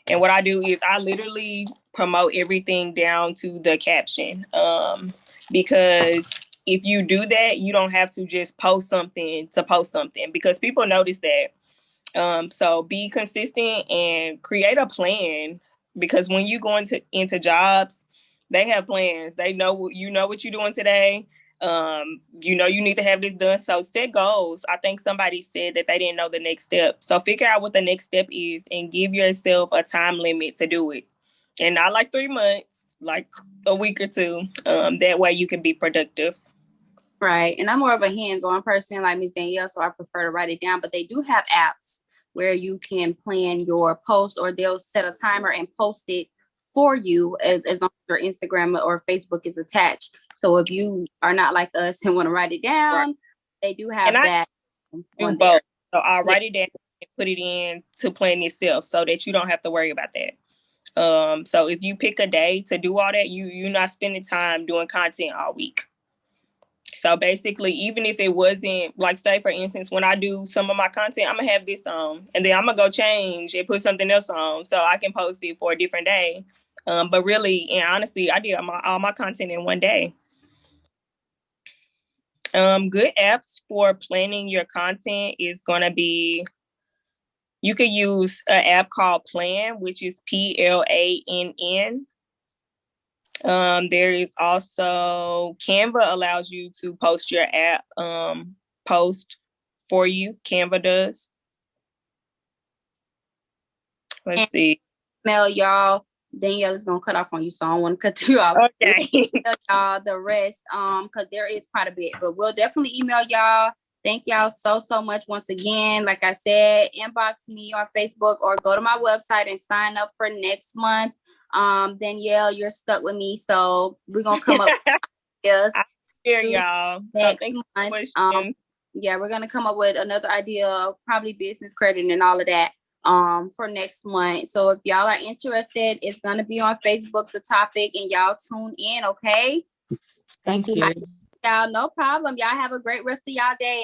And what I do is I literally promote everything down to the caption. Because if you do that, you don't have to just post something to post something, because people notice that. So be consistent and create a plan, because when you go into jobs, they have plans. They know what you're doing today. You need to have this done. So set goals. I think somebody said that they didn't know the next step. So figure out what the next step is and give yourself a time limit to do it. And not like 3 months, like a week or 2. That way you can be productive. Right. And I'm more of a hands-on person like Miss Danielle, so I prefer to write it down. But they do have apps where you can plan your post, or they'll set a timer and post it for you as long as your Instagram or Facebook is attached. So if you are not like us and want to write it down, they do have that. Do both. So I'll write it down and put it in to plan itself, so that you don't have to worry about that. So if you pick a day to do all that, you're not spending time doing content all week. So basically, even if it wasn't, like, say for instance, when I do some of my content, I'm gonna have this on, and then I'm gonna go change and put something else on, so I can post it for a different day. But really and honestly, I did all my content in one day. Good apps for planning your content is gonna be, you could use an app called Plan, which is PLANN. There is also Canva allows you to post your app post for you. Canva does. Let's see. Email y'all. Danielle is gonna cut off on you, so I don't want to cut you off. Okay. Email y'all the rest, because there is quite a bit, but we'll definitely email y'all. Thank y'all so much once again. Like I said, inbox me on Facebook or go to my website and sign up for next month. Danielle, you're stuck with me, so we're gonna come up with ideas. I hear y'all. Next month. Yeah, we're gonna come up with another idea of probably business credit and all of that for next month. So if y'all are interested, it's gonna be on Facebook, the topic, and y'all tune in, okay? Thank you. Y'all, no problem. Y'all have a great rest of y'all day.